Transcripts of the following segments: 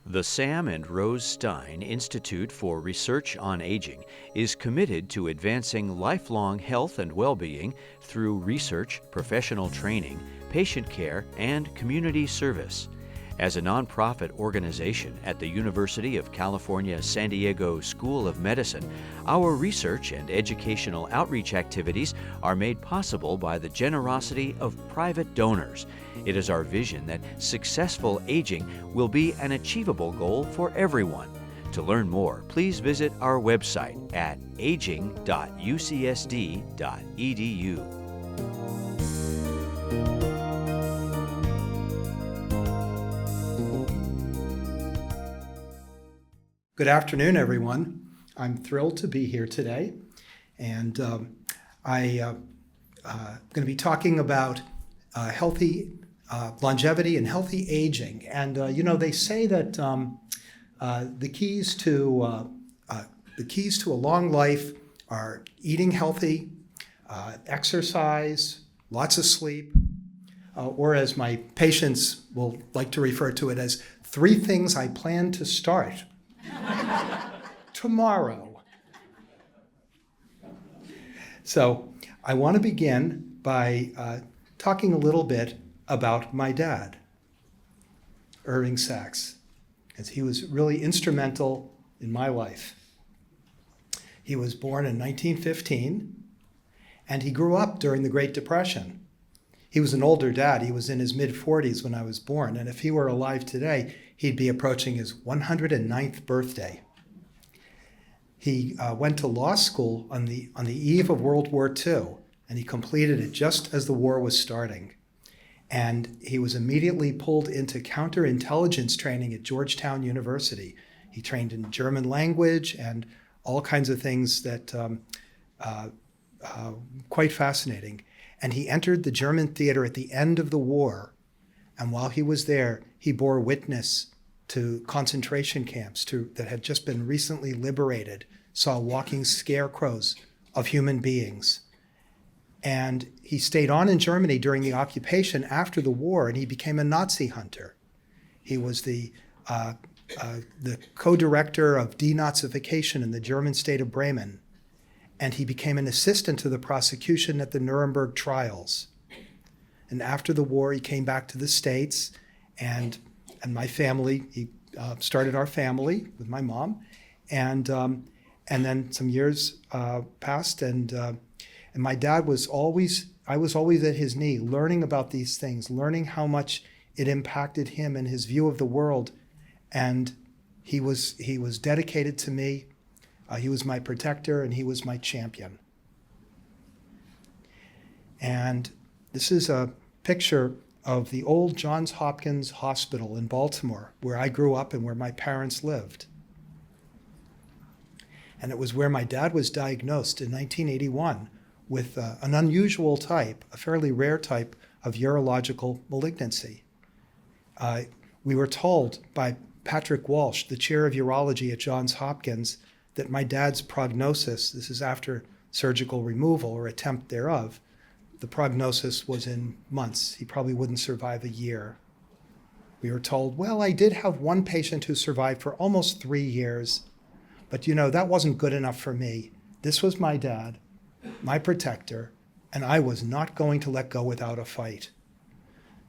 The Sam and Rose Stein Institute for Research on Aging is committed to advancing lifelong health and well-being through research, professional training, patient care, and community service. As a nonprofit organization at the University of California, San Diego School of Medicine, our research and educational outreach activities are made possible by the generosity of private donors. It is our vision that successful aging will be an achievable goal for everyone. To learn more, please visit our website at aging.ucsd.edu. Good afternoon, everyone. I'm thrilled to be here today, and I'm going to be talking about healthy longevity and healthy aging. And they say that the keys to a long life are eating healthy, exercise, lots of sleep, or as my patients will like to refer to it as 3 things I plan to start tomorrow. So I want to begin by talking a little bit about my dad, Irving Saxe, as he was really instrumental in my life. He was born in 1915, and he grew up during the Great Depression. He was an older dad. He was in his mid-40s when I was born, and if he were alive today, he'd be approaching his 109th birthday. He went to law school on the eve of World War II, and he completed it just as the war was starting. And he was immediately pulled into counterintelligence training at Georgetown University. He trained in German language and all kinds of things that quite fascinating. And he entered the German theater at the end of the war. And while he was there, he bore witness to concentration camps that had just been recently liberated, saw walking scarecrows of human beings. And he stayed on in Germany during the occupation after the war, and he became a Nazi hunter. He was the co-director of denazification in the German state of Bremen, and he became an assistant to the prosecution at the Nuremberg trials. And after the war, he came back to the States, and my family, he started our family with my mom, and then some years passed, and my dad was always, I was always at his knee, learning about these things, learning how much it impacted him and his view of the world, and he was dedicated to me. He was my protector, and he was my champion. And this is a picture of the old Johns Hopkins Hospital in Baltimore, where I grew up and where my parents lived. And it was where my dad was diagnosed in 1981 with an unusual type, a fairly rare type of urological malignancy. We were told by Patrick Walsh, the chair of urology at Johns Hopkins, that my dad's prognosis, this is after surgical removal or attempt thereof, the prognosis was in months. He probably wouldn't survive a year. We were told, well, I did have one patient who survived for almost 3 years, but that wasn't good enough for me. This was my dad, my protector, and I was not going to let go without a fight.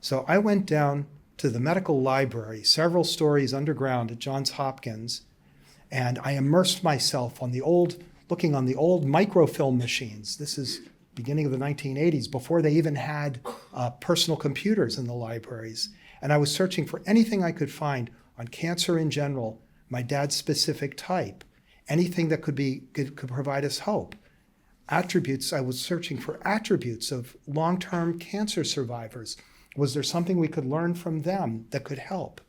So I went down to the medical library, several stories underground at Johns Hopkins, and I immersed myself looking on the old microfilm machines. This is beginning of the 1980s, before they even had personal computers in the libraries. And I was searching for anything I could find on cancer in general, my dad's specific type, anything that could provide us hope. Attributes, I was searching for attributes of long-term cancer survivors. Was there something we could learn from them that could help?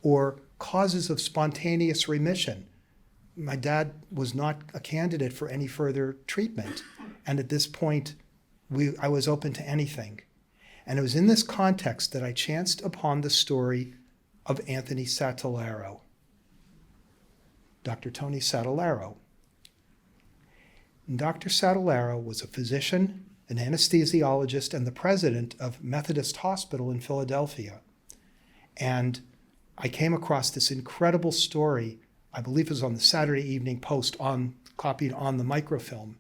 Or causes of spontaneous remission. My dad was not a candidate for any further treatment. And at this point, I was open to anything. And it was in this context that I chanced upon the story of Anthony Satellaro, Dr. Tony Satellaro. And Dr. Satellaro was a physician, an anesthesiologist, and the president of Methodist Hospital in Philadelphia. And I came across this incredible story, I believe it was on the Saturday Evening Post, copied on the microfilm,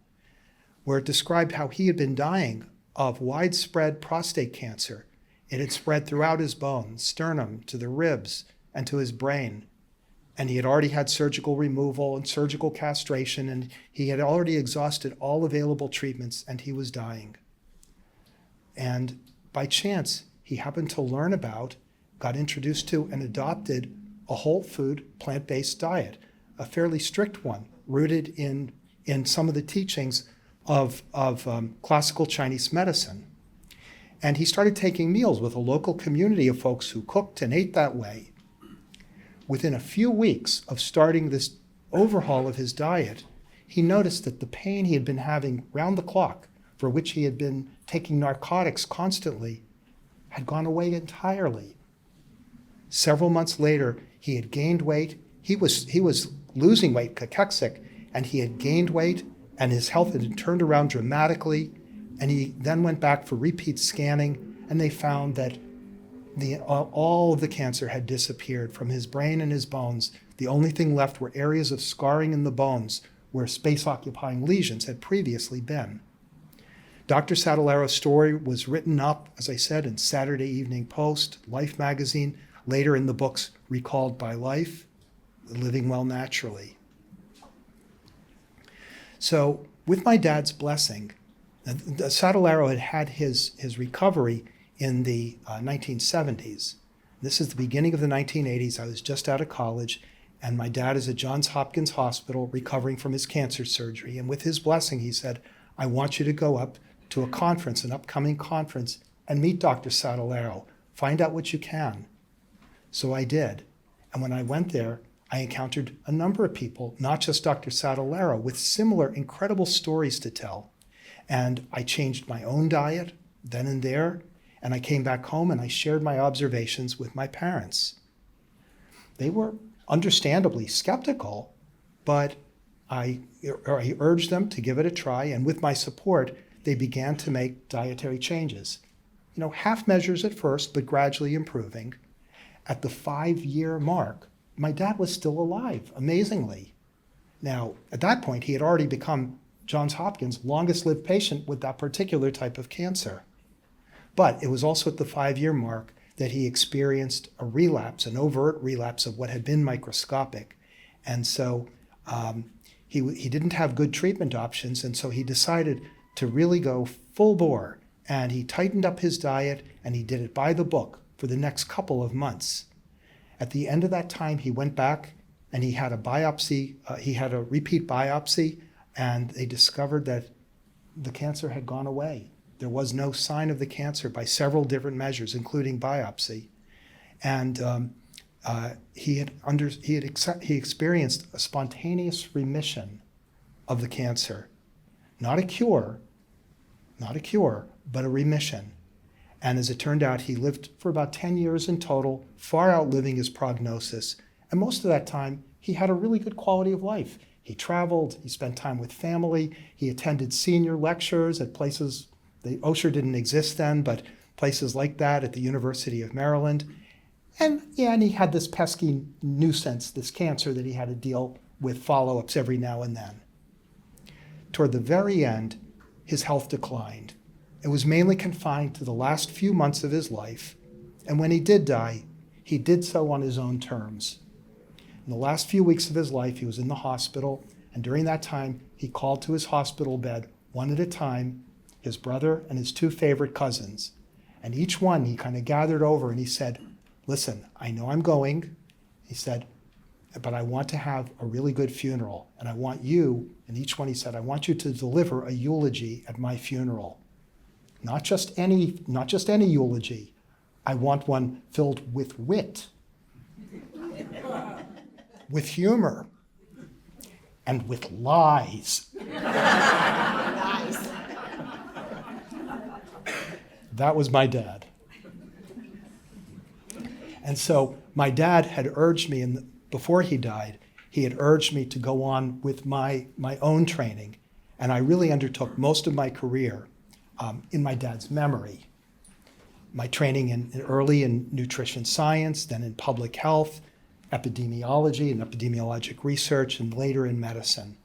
where it described how he had been dying of widespread prostate cancer. It had spread throughout his bones, sternum, to the ribs, and to his brain. And he had already had surgical removal and surgical castration, and he had already exhausted all available treatments, and he was dying. And by chance, he happened to learn about, got introduced to, and adopted a whole food, plant-based diet, a fairly strict one, rooted in some of the teachings of classical Chinese medicine. And he started taking meals with a local community of folks who cooked and ate that way. Within a few weeks of starting this overhaul of his diet, he noticed that the pain he had been having round the clock, for which he had been taking narcotics constantly, had gone away entirely. Several months later, he had gained weight. He was losing weight, cachexic, and he had gained weight, and his health had turned around dramatically. And he then went back for repeat scanning, and they found that all of the cancer had disappeared from his brain and his bones. The only thing left were areas of scarring in the bones where space-occupying lesions had previously been. Dr. Sattalero's story was written up, as I said, in Saturday Evening Post, Life magazine, later in the books Recalled by Life, Living Well Naturally. So with my dad's blessing, Sattalero had had his recovery in the 1970s. This is the beginning of the 1980s. I was just out of college, and my dad is at Johns Hopkins Hospital recovering from his cancer surgery. And with his blessing, he said, I want you to go up to a conference, an upcoming conference, and meet Dr. Sattalero. Find out what you can. So I did. And when I went there, I encountered a number of people, not just Dr. Sattalero, with similar incredible stories to tell. And I changed my own diet then and there, and I came back home and I shared my observations with my parents. They were understandably skeptical, but I urged them to give it a try, and with my support, they began to make dietary changes. Half measures at first, but gradually improving. At the 5-year mark, my dad was still alive, amazingly. Now, at that point, he had already become Johns Hopkins' longest-lived patient with that particular type of cancer. But it was also at the 5-year mark that he experienced a relapse, an overt relapse of what had been microscopic. And so he didn't have good treatment options, and so he decided to really go full bore. And he tightened up his diet, and he did it by the book for the next couple of months. At the end of that time, he went back and he had a biopsy. He had a repeat biopsy, and they discovered that the cancer had gone away. There was no sign of the cancer by several different measures, including biopsy. And he experienced a spontaneous remission of the cancer. Not a cure, but a remission. And as it turned out, he lived for about 10 years in total, far outliving his prognosis. And most of that time, he had a really good quality of life. He traveled, he spent time with family, he attended senior lectures at places, the Osher didn't exist then, but places like that at the University of Maryland. And he had this pesky nuisance, this cancer that he had to deal with follow-ups every now and then. Toward the very end, his health declined. It was mainly confined to the last few months of his life, and when he did die, he did so on his own terms. In the last few weeks of his life, he was in the hospital, and during that time, he called to his hospital bed, one at a time, his brother and his 2 favorite cousins. And each one he kind of gathered over and he said, listen, I know I'm going, he said, but I want to have a really good funeral, and I want you, and each one he said, I want you to deliver a eulogy at my funeral. Not just any eulogy. I want one filled with wit, with humor, and with lies. That was my dad. And so my dad had urged me, before he died, he had urged me to go on with my own training. And I really undertook most of my career in my dad's memory. my training early in nutrition science, then in public health, epidemiology and epidemiologic research, and later in medicine.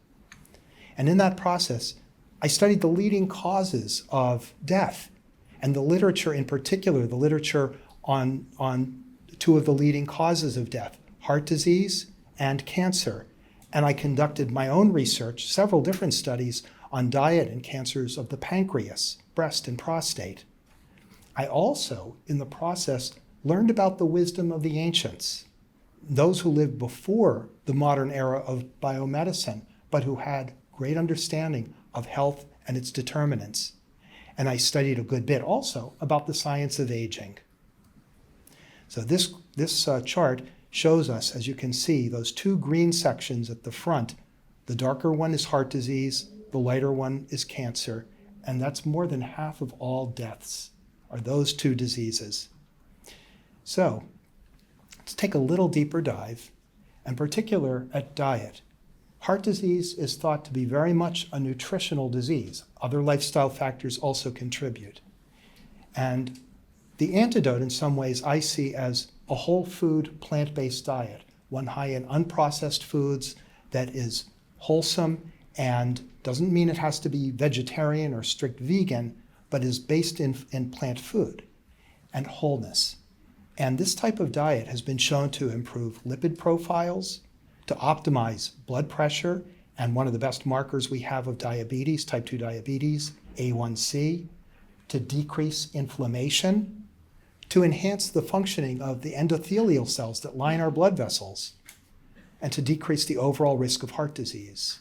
And in that process, I studied the leading causes of death, and the literature in particular, the literature on two of the leading causes of death, heart disease and cancer. And I conducted my own research, several different studies on diet and cancers of the pancreas, breast, and prostate. I also, in the process, learned about the wisdom of the ancients, those who lived before the modern era of biomedicine, but who had great understanding of health and its determinants. And I studied a good bit also about the science of aging. So this chart shows us, as you can see, those two green sections at the front. The darker one is heart disease, the lighter one is cancer, and that's more than half of all deaths are those two diseases. So let's take a little deeper dive, in particular at diet. Heart disease is thought to be very much a nutritional disease. Other lifestyle factors also contribute. And the antidote in some ways I see as a whole food plant-based diet, one high in unprocessed foods that is wholesome and doesn't mean it has to be vegetarian or strict vegan, but is based in plant food and wholeness. And this type of diet has been shown to improve lipid profiles, to optimize blood pressure, and one of the best markers we have of diabetes, type 2 diabetes, A1C, to decrease inflammation, to enhance the functioning of the endothelial cells that line our blood vessels, and to decrease the overall risk of heart disease.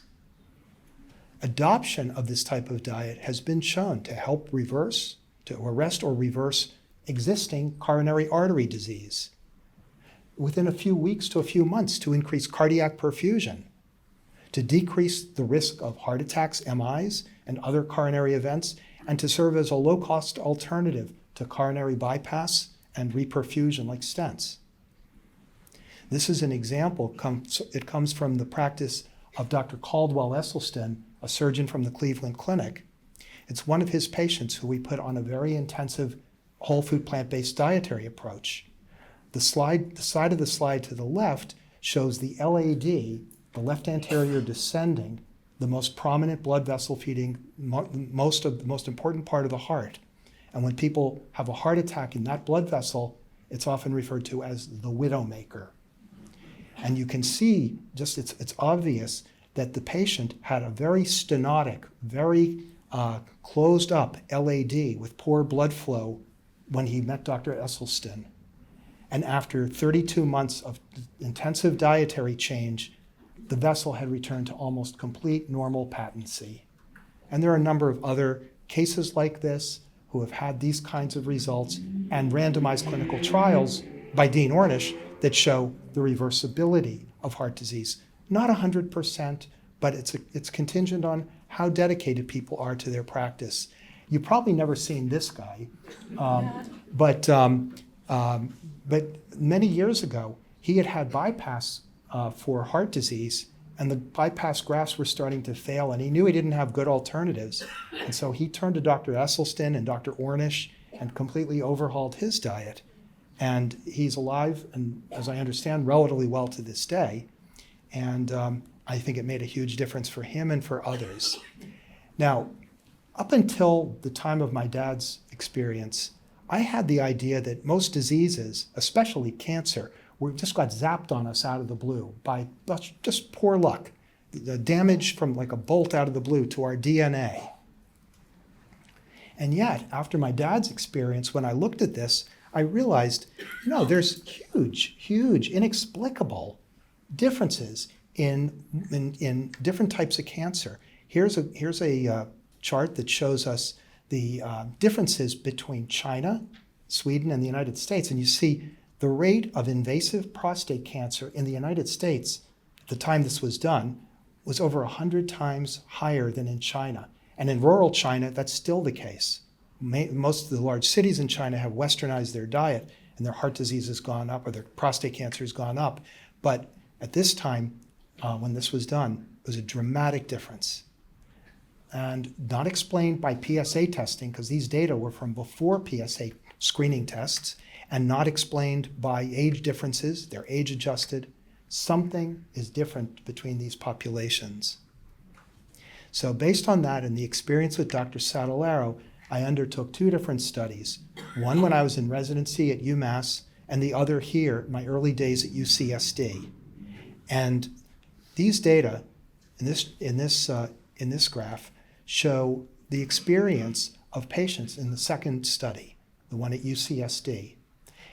Adoption of this type of diet has been shown to help arrest or reverse existing coronary artery disease. Within a few weeks to a few months, to increase cardiac perfusion, to decrease the risk of heart attacks, MIs, and other coronary events, and to serve as a low-cost alternative to coronary bypass and reperfusion like stents. This is an example, it comes from the practice of Dr. Caldwell Esselstyn, a surgeon from the Cleveland Clinic. It's one of his patients who we put on a very intensive whole food plant-based dietary approach. The side of the slide to the left shows the LAD, the left anterior descending, the most prominent blood vessel feeding the most important part of the heart. And when people have a heart attack in that blood vessel, it's often referred to as the widowmaker. And you can see, it's obvious that the patient had a very stenotic, very closed up LAD with poor blood flow when he met Dr. Esselstyn. And after 32 months of intensive dietary change, the vessel had returned to almost complete normal patency. And there are a number of other cases like this who have had these kinds of results and randomized clinical trials by Dean Ornish that show the reversibility of heart disease. Not 100%, but it's contingent on how dedicated people are to their practice. You've probably never seen this guy, but many years ago, he had bypass for heart disease, and the bypass grafts were starting to fail, and he knew he didn't have good alternatives. And so he turned to Dr. Esselstyn and Dr. Ornish and completely overhauled his diet. And he's alive, and as I understand, relatively well to this day. And I think it made a huge difference for him and for others. Now, up until the time of my dad's experience, I had the idea that most diseases, especially cancer, just got zapped on us out of the blue by just poor luck, the damage from like a bolt out of the blue to our DNA. And yet, after my dad's experience, when I looked at this, I realized, no, there's huge, inexplicable differences in different types of cancer. Here's a chart that shows us the differences between China, Sweden, and the United States. And you see the rate of invasive prostate cancer in the United States, at the time this was done, was over 100 times higher than in China. And in rural China, that's still the case. Most of the large cities in China have westernized their diet, and their heart disease has gone up, or their prostate cancer has gone up. But at this time, when this was done, it was a dramatic difference. And not explained by PSA testing, because these data were from before PSA screening tests and not explained by age differences. They're age adjusted. Something is different between these populations. So based on that and the experience with Dr. Sadolaro, I undertook 2 different studies. One when I was in residency at UMass, and the other here in my early days at UCSD. And these data in this graph show the experience of patients in the second study, the one at UCSD.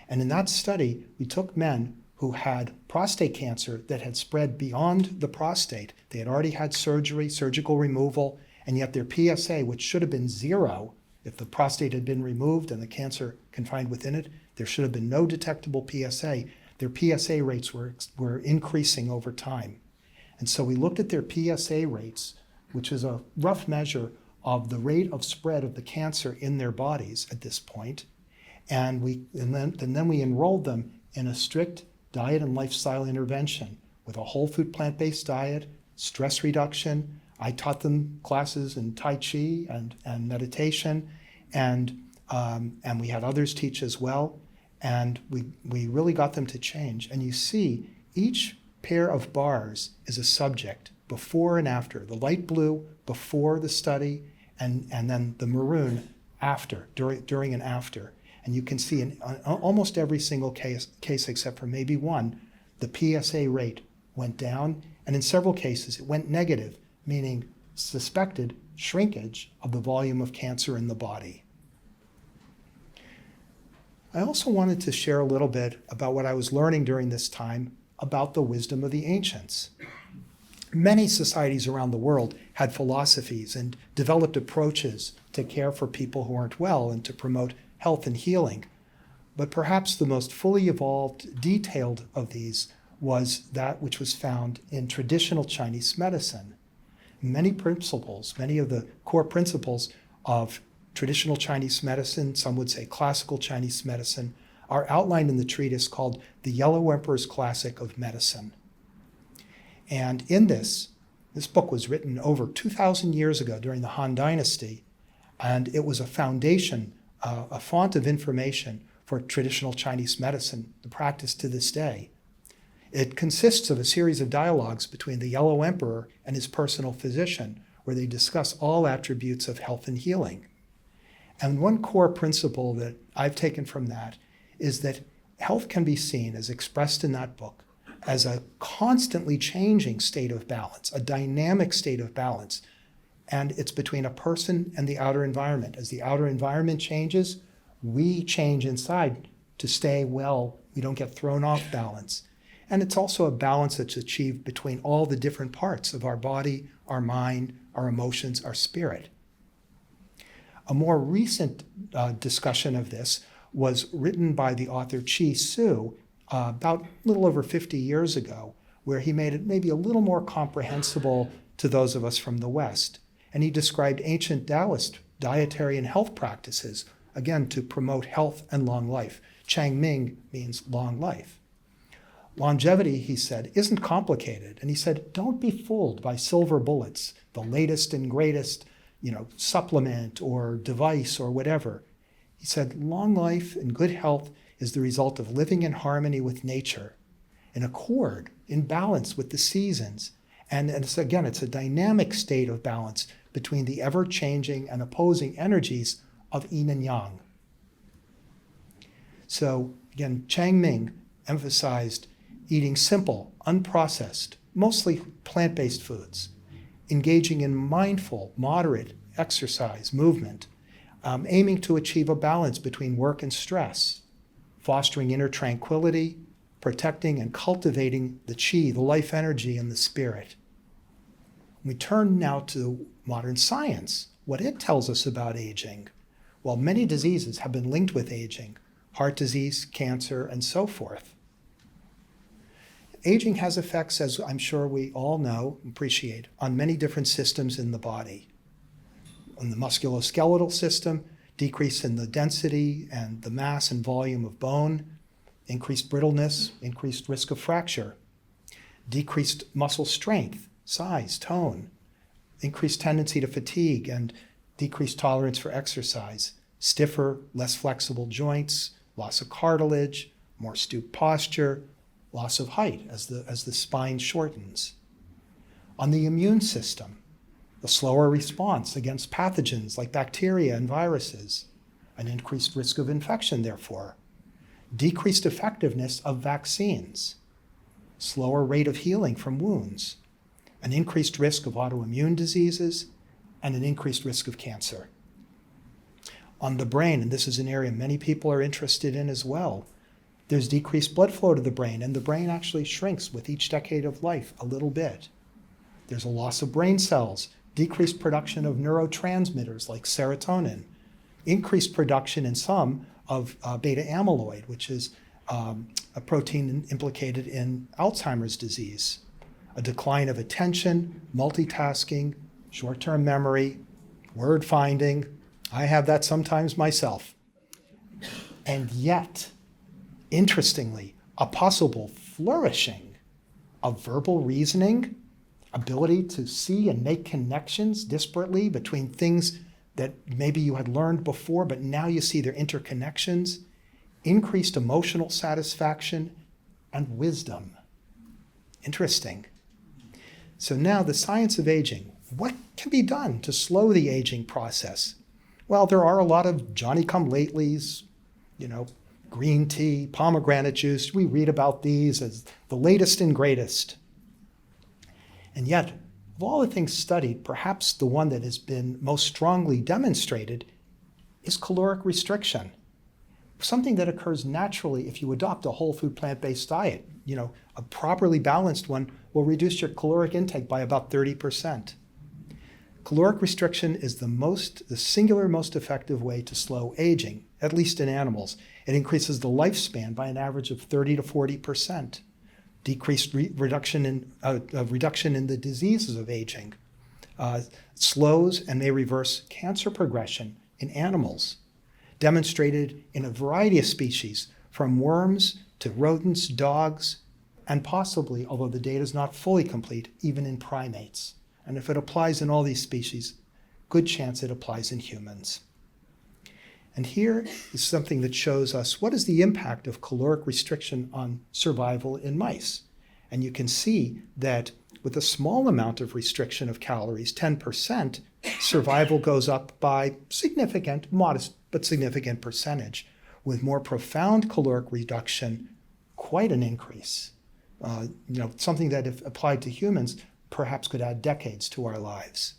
And in that study, we took men who had prostate cancer that had spread beyond the prostate. They had already had surgery, surgical removal, and yet their PSA, which should have been 0 if the prostate had been removed and the cancer confined within it, there should have been no detectable PSA. Their PSA rates were increasing over time. And so we looked at their PSA rates, which is a rough measure of the rate of spread of the cancer in their bodies at this point. And then we enrolled them in a strict diet and lifestyle intervention with a whole food plant-based diet, stress reduction. I taught them classes in Tai Chi and meditation, and we had others teach as well. And we really got them to change. And you see, each pair of bars is a subject before and after. The light blue before the study, and then the maroon after, during and after. And you can see in almost every single case except for maybe one, the PSA rate went down, and in several cases it went negative, meaning suspected shrinkage of the volume of cancer in the body. I also wanted to share a little bit about what I was learning during this time about the wisdom of the ancients. Many societies around the world had philosophies and developed approaches to care for people who aren't well and to promote health and healing. But perhaps the most fully evolved, detailed of these was that which was found in traditional Chinese medicine. Many principles, many of the core principles of traditional Chinese medicine, some would say classical Chinese medicine, are outlined in the treatise called The Yellow Emperor's Classic of Medicine. And in this book was written over 2,000 years ago during the Han Dynasty, and it was a foundation, a font of information for traditional Chinese medicine, the practice to this day. It consists of a series of dialogues between the Yellow Emperor and his personal physician, where they discuss all attributes of health and healing. And one core principle that I've taken from that is that health can be seen, as expressed in that book, as a constantly changing state of balance, a dynamic state of balance. And it's between a person and the outer environment. As the outer environment changes, we change inside to stay well. We don't get thrown off balance. And it's also a balance that's achieved between all the different parts of our body, our mind, our emotions, our spirit. A more recent discussion of this was written by the author Chi Su about a little over 50 years ago, where he made it maybe a little more comprehensible to those of us from the West. And he described ancient Taoist dietary and health practices, again, to promote health and long life. Chang Ming means long life. Longevity, he said, isn't complicated. And he said, don't be fooled by silver bullets, the latest and greatest, supplement or device or whatever. He said, long life and good health is the result of living in harmony with nature, in accord, in balance with the seasons. And it's a dynamic state of balance between the ever-changing and opposing energies of yin and yang. So again, Chang Ming emphasized eating simple, unprocessed, mostly plant-based foods, engaging in mindful, moderate exercise, movement, aiming to achieve a balance between work and stress, fostering inner tranquility, protecting and cultivating the qi, the life energy, and the spirit. We turn now to modern science, what it tells us about aging. Well, many diseases have been linked with aging, heart disease, cancer, and so forth. Aging has effects, as I'm sure we all know, appreciate, on many different systems in the body. On the musculoskeletal system, decrease in the density and the mass and volume of bone, increased brittleness, increased risk of fracture, decreased muscle strength, size, tone, increased tendency to fatigue, and decreased tolerance for exercise, stiffer, less flexible joints, loss of cartilage, more stooped posture, loss of height as the spine shortens. On the immune system, the slower response against pathogens like bacteria and viruses, an increased risk of infection, therefore, decreased effectiveness of vaccines, slower rate of healing from wounds, an increased risk of autoimmune diseases, and an increased risk of cancer. On the brain, and this is an area many people are interested in as well, there's decreased blood flow to the brain, and the brain actually shrinks with each decade of life a little bit. There's a loss of brain cells, decreased production of neurotransmitters like serotonin, increased production in some of beta amyloid, which is a protein implicated in Alzheimer's disease, a decline of attention, multitasking, short-term memory, word finding. I have that sometimes myself. And yet, interestingly, a possible flourishing of verbal reasoning, ability to see and make connections disparately between things that maybe you had learned before, but now you see their interconnections, increased emotional satisfaction, and wisdom. Interesting. So now the science of aging. What can be done to slow the aging process? Well, there are a lot of Johnny-come-latelys, green tea, pomegranate juice. We read about these as the latest and greatest. And yet, of all the things studied, perhaps the one that has been most strongly demonstrated is caloric restriction, something that occurs naturally if you adopt a whole food plant-based diet. A properly balanced one will reduce your caloric intake by about 30%. Caloric restriction is the singular most effective way to slow aging, at least in animals. It increases the lifespan by an average of 30 to 40%. Decreased reduction in the diseases of aging, slows and may reverse cancer progression in animals, demonstrated in a variety of species, from worms to rodents, dogs, and possibly, although the data is not fully complete, even in primates. And if it applies in all these species, good chance it applies in humans. And here is something that shows us what is the impact of caloric restriction on survival in mice. And you can see that with a small amount of restriction of calories, 10%, survival goes up by significant, modest, but significant percentage. With more profound caloric reduction, quite an increase. Something that if applied to humans, perhaps could add decades to our lives.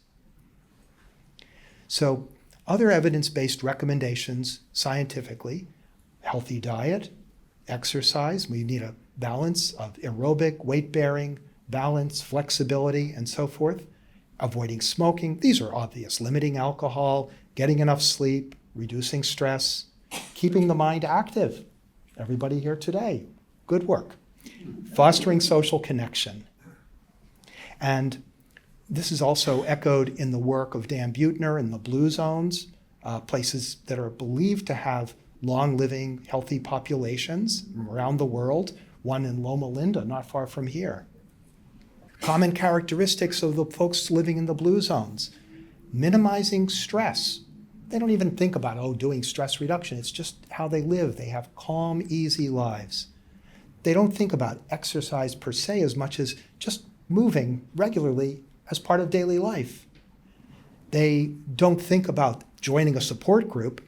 So other evidence-based recommendations scientifically, healthy diet, exercise. We need a balance of aerobic, weight-bearing, balance, flexibility, and so forth. Avoiding smoking. These are obvious. Limiting alcohol, getting enough sleep, reducing stress, keeping the mind active. Everybody here today, good work. Fostering social connection. And this is also echoed in the work of Dan Buettner in the blue zones, places that are believed to have long-living, healthy populations around the world, one in Loma Linda, not far from here. Common characteristics of the folks living in the blue zones: minimizing stress. They don't even think about, doing stress reduction. It's just how they live. They have calm, easy lives. They don't think about exercise per se as much as just moving regularly as part of daily life. They don't think about joining a support group.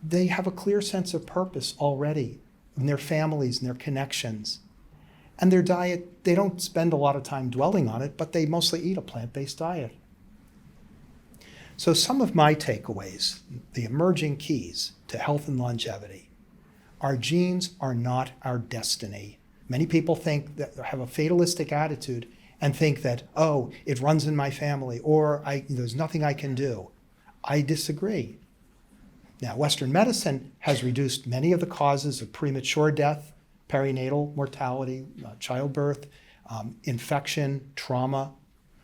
They have a clear sense of purpose already in their families and their connections. And their diet, they don't spend a lot of time dwelling on it, but they mostly eat a plant-based diet. So some of my takeaways, the emerging keys to health and longevity. Our genes are not our destiny. Many people have a fatalistic attitude and think that, it runs in my family, or there's nothing I can do. I disagree. Now, Western medicine has reduced many of the causes of premature death, perinatal mortality, childbirth, infection, trauma.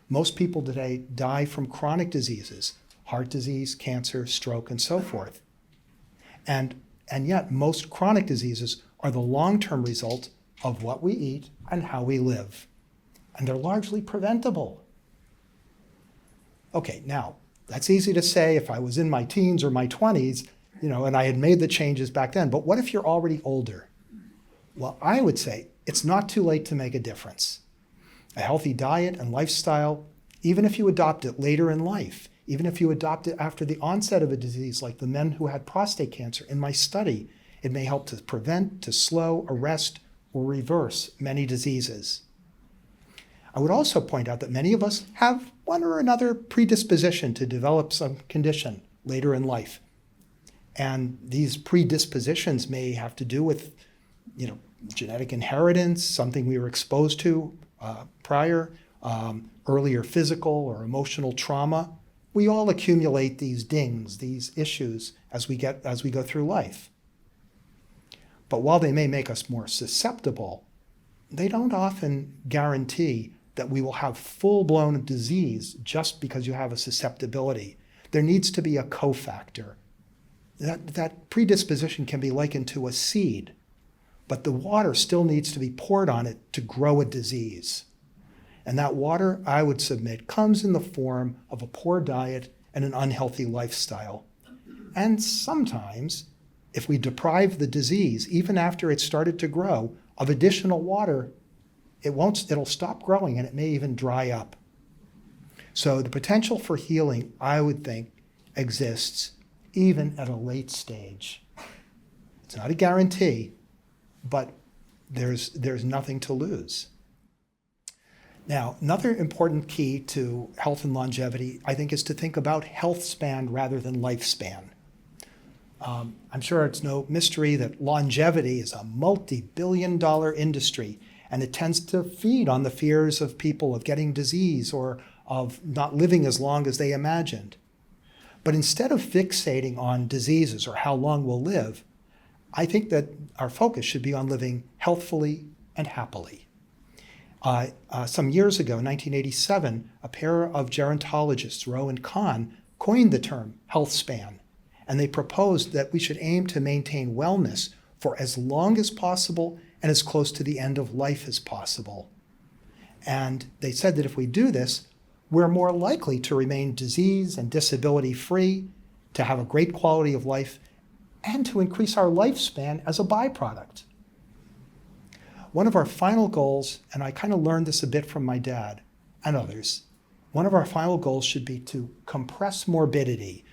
Most people today die from chronic diseases, heart disease, cancer, stroke, and so forth. And yet, most chronic diseases are the long-term result of what we eat and how we live. And they're largely preventable. Okay, now, that's easy to say if I was in my teens or my 20s, and I had made the changes back then. But what if you're already older? Well, I would say it's not too late to make a difference. A healthy diet and lifestyle, even if you adopt it later in life, even if you adopt it after the onset of a disease like the men who had prostate cancer in my study, it may help to prevent, to slow, arrest, or reverse many diseases. I would also point out that many of us have one or another predisposition to develop some condition later in life. And these predispositions may have to do with, genetic inheritance, something we were exposed to prior, earlier physical or emotional trauma. We all accumulate these dings, these issues as we go through life. But while they may make us more susceptible, they don't often guarantee that we will have full-blown disease just because you have a susceptibility. There needs to be a cofactor. That predisposition can be likened to a seed, but the water still needs to be poured on it to grow a disease. And that water, I would submit, comes in the form of a poor diet and an unhealthy lifestyle. And sometimes, if we deprive the disease, even after it started to grow, of additional water, it'll stop growing and it may even dry up. So the potential for healing, I would think, exists even at a late stage. It's not a guarantee, but there's nothing to lose. Now, another important key to health and longevity, I think, is to think about health span rather than lifespan. I'm sure it's no mystery that longevity is a multi-billion-dollar industry, and it tends to feed on the fears of people of getting disease or of not living as long as they imagined. But instead of fixating on diseases or how long we'll live, I think that our focus should be on living healthfully and happily. Some years ago, in 1987, a pair of gerontologists, Rowe and Kahn, coined the term health span, and they proposed that we should aim to maintain wellness for as long as possible and as close to the end of life as possible. And they said that if we do this, we're more likely to remain disease and disability free, to have a great quality of life, and to increase our lifespan as a byproduct. One of our final goals, and I kind of learned this a bit from my dad and others, one of our final goals should be to compress morbidity.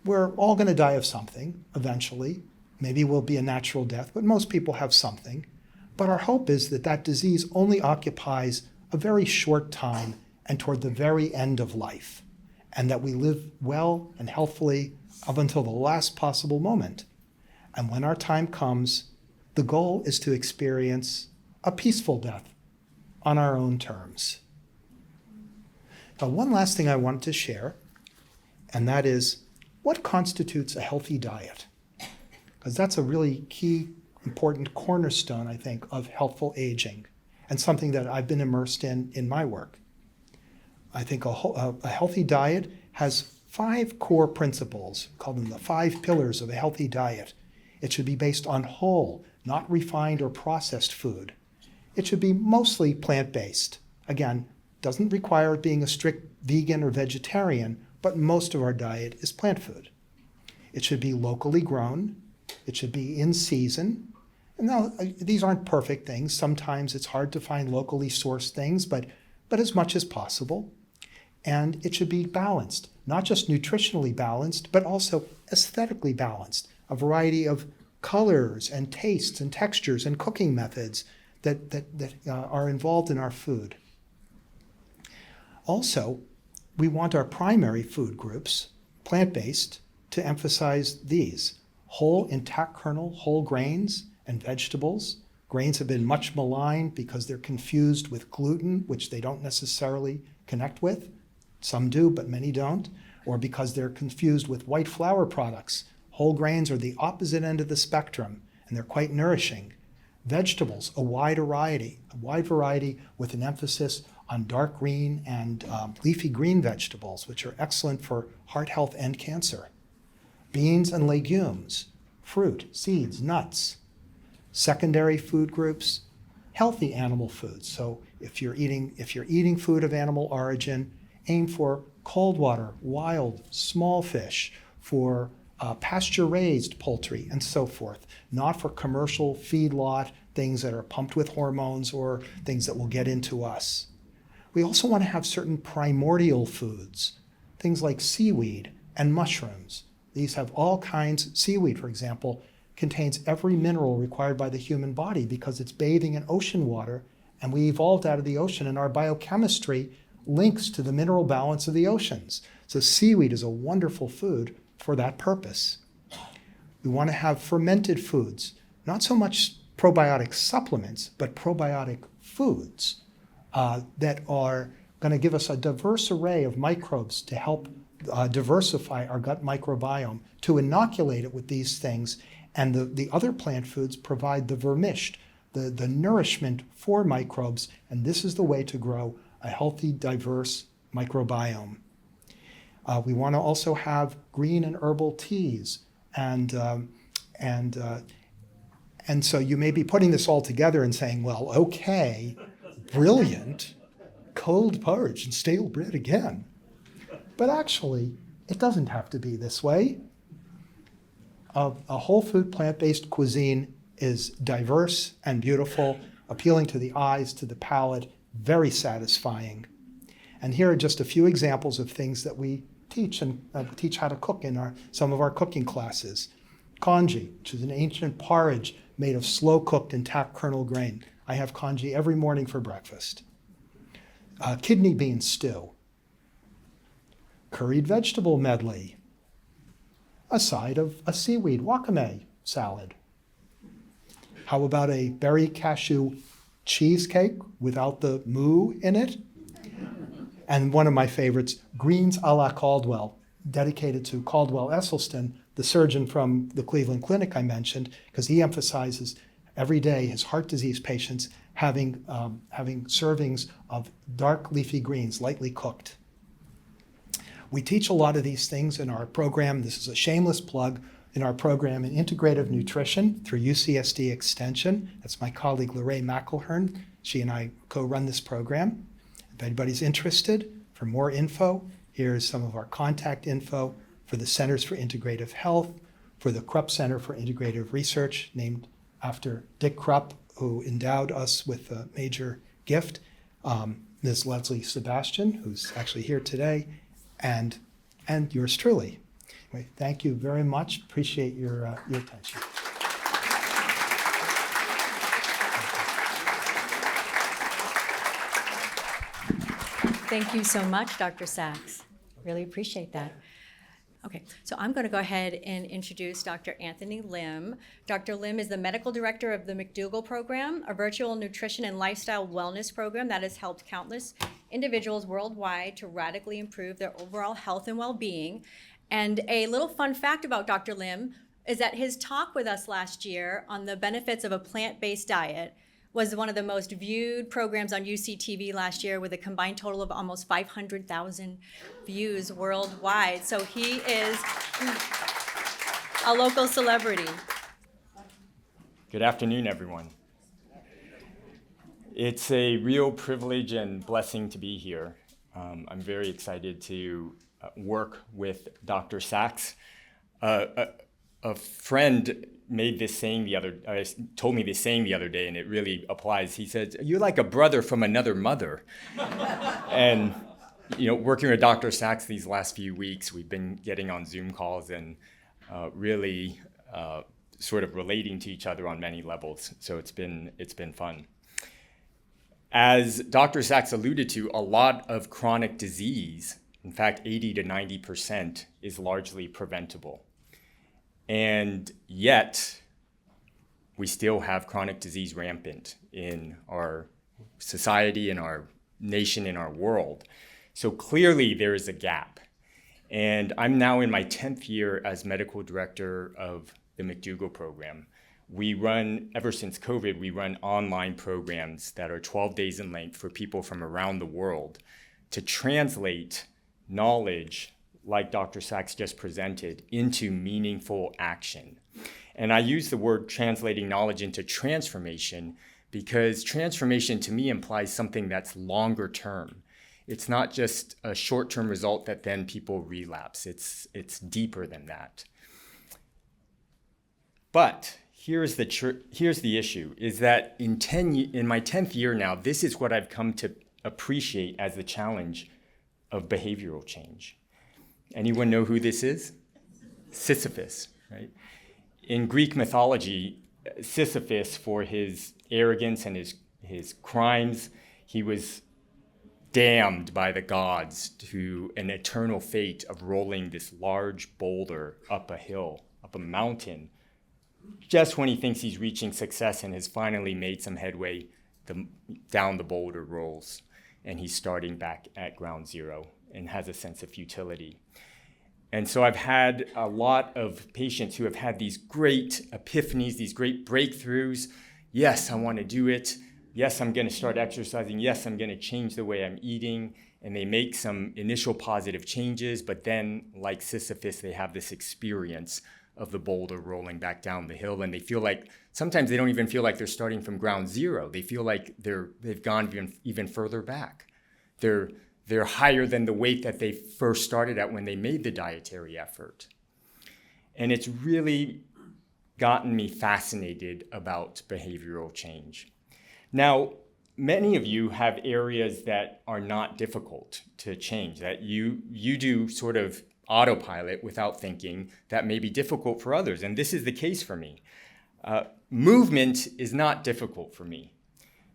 We're all going to die of something eventually. Maybe it will be a natural death, but most people have something. But our hope is that that disease only occupies a very short time and toward the very end of life, and that we live well and healthfully up until the last possible moment. And when our time comes, the goal is to experience a peaceful death on our own terms. Now, one last thing I wanted to share, and that is what constitutes a healthy diet? Because that's a really key, important cornerstone, I think, of healthful aging, and something that I've been immersed in my work. I think a healthy diet has 5 core principles, call them the 5 pillars of a healthy diet. It should be based on whole, not refined or processed food. It should be mostly plant-based. Again, doesn't require being a strict vegan or vegetarian, but most of our diet is plant food. It should be locally grown. It should be in season. And now, these aren't perfect things. Sometimes it's hard to find locally sourced things, but as much as possible. And it should be balanced, not just nutritionally balanced, but also aesthetically balanced. A variety of colors and tastes and textures and cooking methods that are involved in our food. Also, we want our primary food groups, plant-based, to emphasize these: whole intact kernel, whole grains and vegetables. Grains have been much maligned because they're confused with gluten, which they don't necessarily connect with. Some do, but many don't. Or because they're confused with white flour products. Whole grains are the opposite end of the spectrum, and they're quite nourishing. Vegetables, a wide variety with an emphasis on dark green and leafy green vegetables, which are excellent for heart health and cancer. Beans and legumes, fruit, seeds, nuts. Secondary food groups, healthy animal foods. So if you're eating food of animal origin, aim for cold water, wild, small fish, for pasture-raised poultry, and so forth, not for commercial feedlot, things that are pumped with hormones or things that will get into us. We also want to have certain primordial foods, things like seaweed and mushrooms. These have all kinds. Seaweed, for example, contains every mineral required by the human body because it's bathing in ocean water, and we evolved out of the ocean, and our biochemistry links to the mineral balance of the oceans. So seaweed is a wonderful food for that purpose. We want to have fermented foods, not so much probiotic supplements, but probiotic foods that are going to give us a diverse array of microbes to help diversify our gut microbiome, to inoculate it with these things. And the other plant foods provide the vermished, the nourishment for microbes, and this is the way to grow a healthy, diverse microbiome. We want to also have green and herbal teas, and so you may be putting this all together and saying, well, okay, brilliant, cold porridge and stale bread again. But actually, it doesn't have to be this way. A whole food plant-based cuisine is diverse and beautiful, appealing to the eyes, to the palate, very satisfying. And here are just a few examples of things that we teach and teach how to cook in some of our cooking classes. Congee, which is an ancient porridge made of slow-cooked intact kernel grain. I have congee every morning for breakfast. Kidney bean stew. Curried vegetable medley. A side of a seaweed wakame salad. How about a berry cashew cheesecake without the moo in it? And one of my favorites, greens a la Caldwell, dedicated to Caldwell Esselstyn, the surgeon from the Cleveland Clinic I mentioned, because he emphasizes every day his heart disease patients having servings of dark leafy greens, lightly cooked. We teach a lot of these things in our program. This is a shameless plug in our program in integrative nutrition through UCSD Extension. That's my colleague Lorraine McElhern. She and I co-run this program. If anybody's interested, for more info, here's some of our contact info for the Centers for Integrative Health, for the Krupp Center for Integrative Research, named after Dick Krupp, who endowed us with a major gift, Ms. Leslie Sebastian, who's actually here today, and yours truly. Anyway, thank you very much. Appreciate your attention. Thank you so much, Dr. Saxe. Really appreciate that. Okay, so I'm going to go ahead and introduce Dr. Anthony Lim. Dr. Lim is the medical director of the McDougall Program, a virtual nutrition and lifestyle wellness program that has helped countless individuals worldwide to radically improve their overall health and well-being. And a little fun fact about Dr. Lim is that his talk with us last year on the benefits of a plant-based diet was one of the most viewed programs on UCTV last year, with a combined total of almost 500,000 views worldwide. So he is a local celebrity. Good afternoon, everyone. It's a real privilege and blessing to be here. I'm very excited to work with Dr. Saxe. A friend made this saying told me this saying the other day, and it really applies. He said, "You're like a brother from another mother." And working with Dr. Saxe these last few weeks, we've been getting on Zoom calls and really sort of relating to each other on many levels. So it's been fun. As Dr. Saxe alluded to, a lot of chronic disease, in fact, 80 to 90%, is largely preventable. And yet, we still have chronic disease rampant in our society, in our nation, in our world. So clearly there is a gap. And I'm now in my 10th year as medical director of the McDougall Program. We run, ever since COVID, we run online programs that are 12 days in length for people from around the world to translate knowledge like Dr. Saxe just presented, into meaningful action. And I use the word translating knowledge into transformation because transformation to me implies something that's longer term. It's not just a short-term result that then people relapse. It's deeper than that. But here's the issue, is that in my 10th year now, this is what I've come to appreciate as the challenge of behavioral change. Anyone know who this is? Sisyphus, right? In Greek mythology, Sisyphus, for his arrogance and his crimes, he was damned by the gods to an eternal fate of rolling this large boulder up a hill, up a mountain. Just when he thinks he's reaching success and has finally made some headway, down the boulder rolls, and he's starting back at ground zero and has a sense of futility. And so I've had a lot of patients who have had these great epiphanies, these great breakthroughs. Yes, I want to do it. Yes, I'm going to start exercising. Yes, I'm going to change the way I'm eating. And they make some initial positive changes, but then, like Sisyphus, they have this experience of the boulder rolling back down the hill, and they feel like, sometimes they don't even feel like they're starting from ground zero. They feel like they've gone even further back. They're higher than the weight that they first started at when they made the dietary effort. And it's really gotten me fascinated about behavioral change. Now, many of you have areas that are not difficult to change, that you do sort of autopilot without thinking, that may be difficult for others. And this is the case for me. Movement is not difficult for me.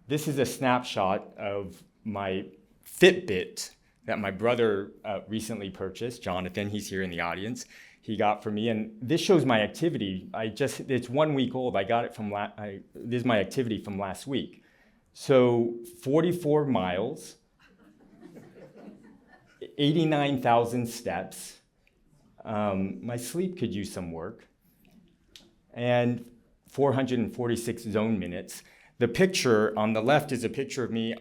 This is a snapshot of my Fitbit that my brother recently purchased. Jonathan, he's here in the audience, he got for me. And this shows my activity. It's 1 week old. I got it from, this is my activity from last week. So 44 miles, 89,000 steps. My sleep could use some work. And 446 zone minutes. The picture on the left is a picture of me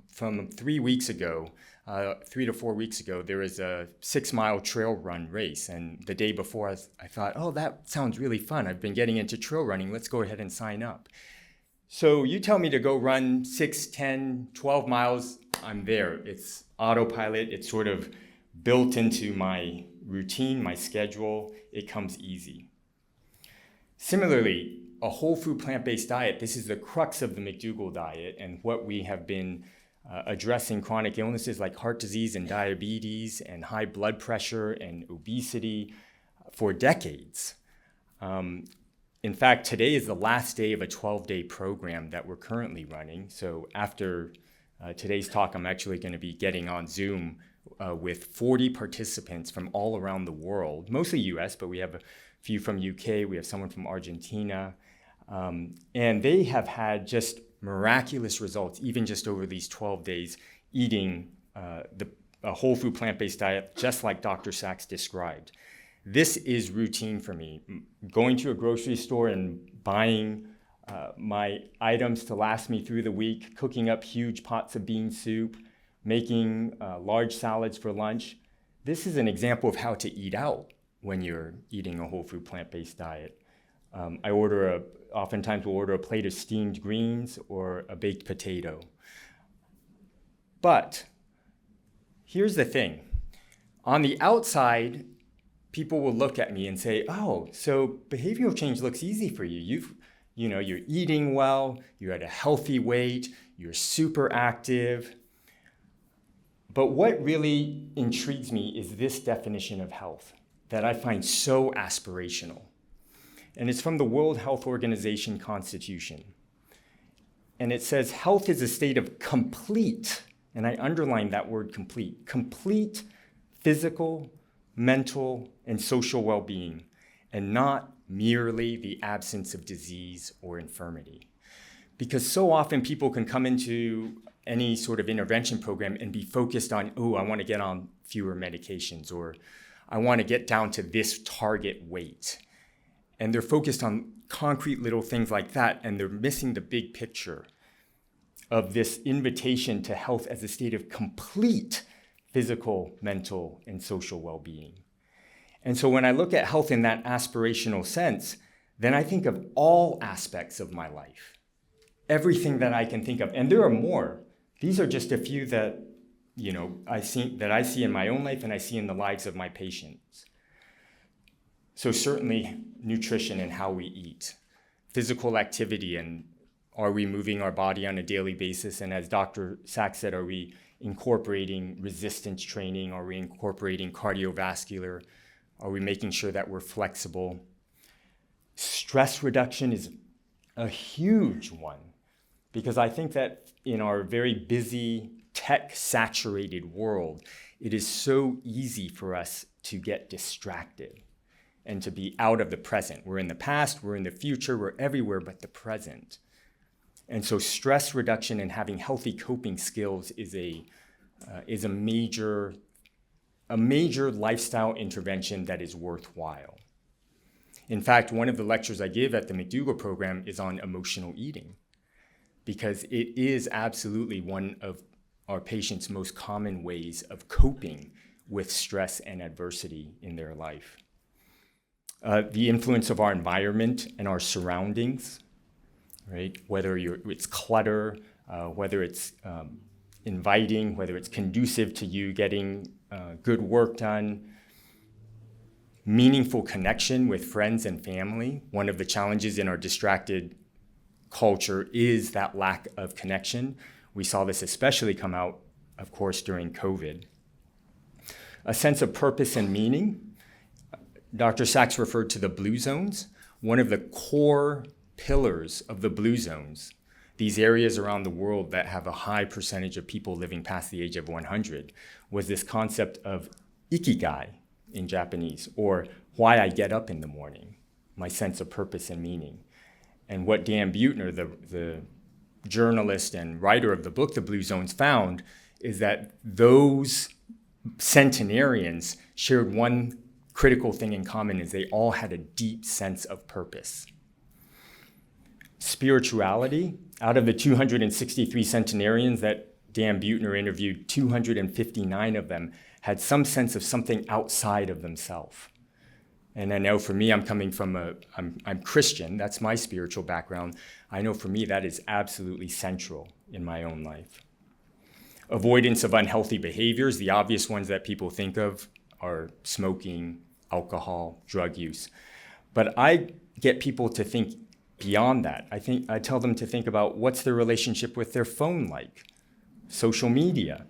from 3 weeks ago, 3 to 4 weeks ago. There was a 6-mile trail run race. And the day before, I thought, oh, that sounds really fun. I've been getting into trail running. Let's go ahead and sign up. So you tell me to go run 6, 10, 12 miles, I'm there. It's autopilot. It's sort of built into my routine, my schedule. It comes easy. Similarly, a whole food plant-based diet, this is the crux of the McDougall diet and what we have been addressing chronic illnesses like heart disease and diabetes and high blood pressure and obesity for decades. In fact, today is the last day of a 12-day program that we're currently running. So after today's talk, I'm actually going to be getting on Zoom with 40 participants from all around the world, mostly US, but we have a few from UK, we have someone from Argentina, and they have had just miraculous results, even just over these 12 days, eating a whole food plant-based diet, just like Dr. Saxe described. This is routine for me. Going to a grocery store and buying my items to last me through the week, cooking up huge pots of bean soup, making large salads for lunch. This is an example of how to eat out when you're eating a whole food plant-based diet. Oftentimes we'll order a plate of steamed greens or a baked potato. But here's the thing. On the outside, people will look at me and say, oh, so behavioral change looks easy for you. You're eating well, you're at a healthy weight, you're super active. But what really intrigues me is this definition of health that I find so aspirational. And it's from the World Health Organization Constitution. And it says health is a state of complete, and I underline that word complete physical, mental, and social well-being, and not merely the absence of disease or infirmity. Because so often people can come into any sort of intervention program and be focused on, oh, I want to get on fewer medications, or I want to get down to this target weight. And they're focused on concrete little things like that, and they're missing the big picture of this invitation to health as a state of complete physical, mental, and social well-being. And so when I look at health in that aspirational sense, then I think of all aspects of my life, everything that I can think of. And there are more. These are just a few that, I see in my own life and I see in the lives of my patients. So certainly nutrition and how we eat, physical activity, and are we moving our body on a daily basis? And as Dr. Saxe said, are we incorporating resistance training? Are we incorporating cardiovascular? Are we making sure that we're flexible? Stress reduction is a huge one, because I think that in our very busy, tech-saturated world, it is so easy for us to get distracted and to be out of the present. We're in the past, we're in the future, we're everywhere but the present. And so stress reduction and having healthy coping skills is a major lifestyle intervention that is worthwhile. In fact, one of the lectures I give at the McDougall program is on emotional eating, because it is absolutely one of our patients' most common ways of coping with stress and adversity in their life. The influence of our environment and our surroundings, right? Whether it's clutter, whether it's inviting, whether it's conducive to you getting good work done, meaningful connection with friends and family. One of the challenges in our distracted culture is that lack of connection. We saw this especially come out, of course, during COVID. A sense of purpose and meaning. Dr. Saxe referred to the blue zones. One of the core pillars of the blue zones, these areas around the world that have a high percentage of people living past the age of 100, was this concept of ikigai in Japanese, or why I get up in the morning, my sense of purpose and meaning. And what Dan Buettner, the journalist and writer of the book, The Blue Zones, found is that those centenarians shared one critical thing in common, is they all had a deep sense of purpose. Spirituality, out of the 263 centenarians that Dan Buettner interviewed, 259 of them had some sense of something outside of themselves. And I know for me, I'm Christian, that's my spiritual background. I know for me that is absolutely central in my own life. Avoidance of unhealthy behaviors, the obvious ones that people think of are smoking, alcohol, drug use. But I get people to think beyond that. I tell them to think about what's their relationship with their phone like, social media.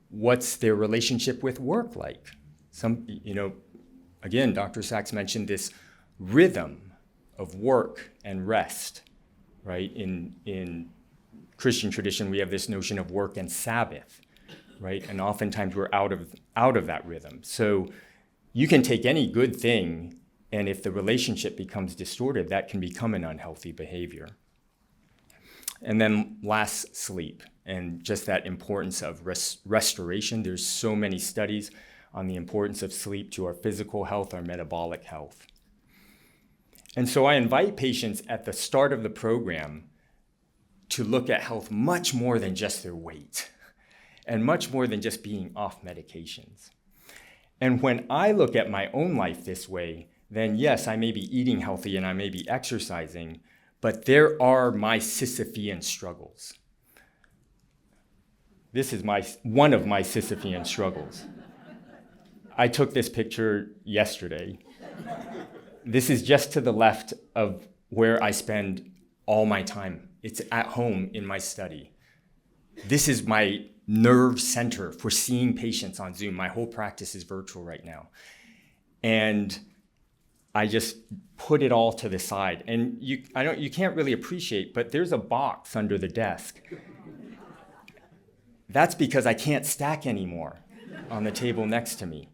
What's their relationship with work like? Again, Dr. Saxe mentioned this rhythm of work and rest, right? In Christian tradition, we have this notion of work and Sabbath, right? And oftentimes we're out of that rhythm. So you can take any good thing, and if the relationship becomes distorted, that can become an unhealthy behavior. And then last, sleep, and just that importance of restoration. There's so many studies on the importance of sleep to our physical health, our metabolic health. And so I invite patients at the start of the program to look at health much more than just their weight, and much more than just being off medications. And when I look at my own life this way, then yes, I may be eating healthy and I may be exercising, but there are my Sisyphean struggles. This is one of my Sisyphean struggles. I took this picture yesterday. This is just to the left of where I spend all my time. It's at home in my study. This is my nerve center for seeing patients on Zoom. My whole practice is virtual right now. And I just put it all to the side. And you can't really appreciate, but there's a box under the desk. That's because I can't stack anymore on the table next to me.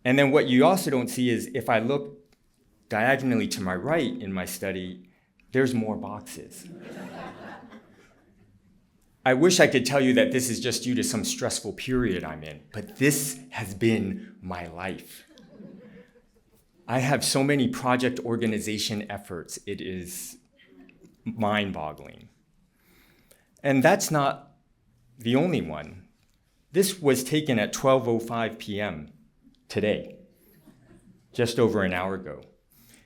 And then what you also don't see is if I look diagonally to my right in my study, there's more boxes. I wish I could tell you that this is just due to some stressful period I'm in, but this has been my life. I have so many project organization efforts, it is mind-boggling. And that's not the only one. This was taken at 12:05 p.m. today, just over an hour ago.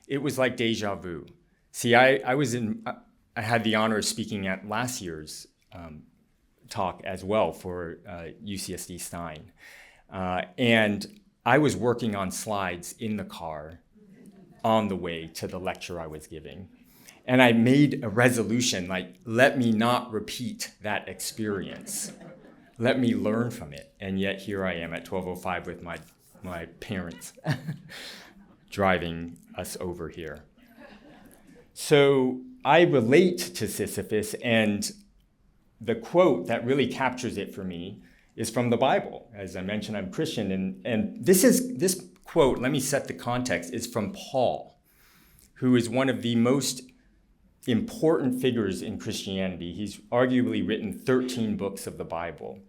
It was like deja vu. See, I had the honor of speaking at last year's talk as well for UCSD Stein. And I was working on slides in the car on the way to the lecture I was giving. And I made a resolution, like, let me not repeat that experience. Let me learn from it. And yet here I am at 12:05 with my parents driving us over here. So I relate to Sisyphus, and the quote that really captures it for me is from the Bible. As I mentioned, I'm Christian, and this quote, let me set the context, is from Paul, who is one of the most important figures in Christianity. He's arguably written 13 books of the Bible.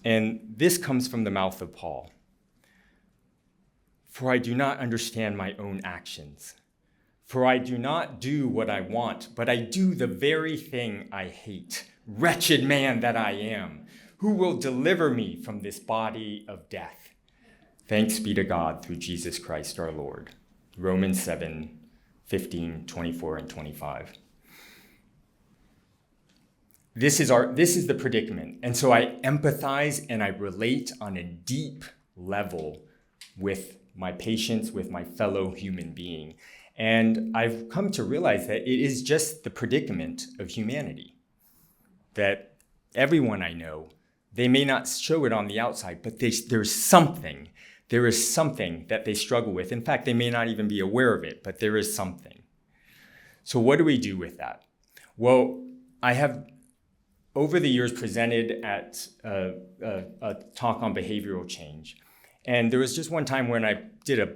And this comes from the mouth of Paul. For I do not understand my own actions. For I do not do what I want, but I do the very thing I hate. Wretched man that I am, who will deliver me from this body of death? Thanks be to God through Jesus Christ our Lord. Romans 7:15, 24, and 25. This is the predicament. And so I empathize and I relate on a deep level with my patients, with my fellow human being. And I've come to realize that it is just the predicament of humanity. That everyone I know, they may not show it on the outside, but there is something that they struggle with. In fact, they may not even be aware of it, but there is something. So what do we do with that? Well, I have over the years presented at a talk on behavioral change. And there was just one time when I did a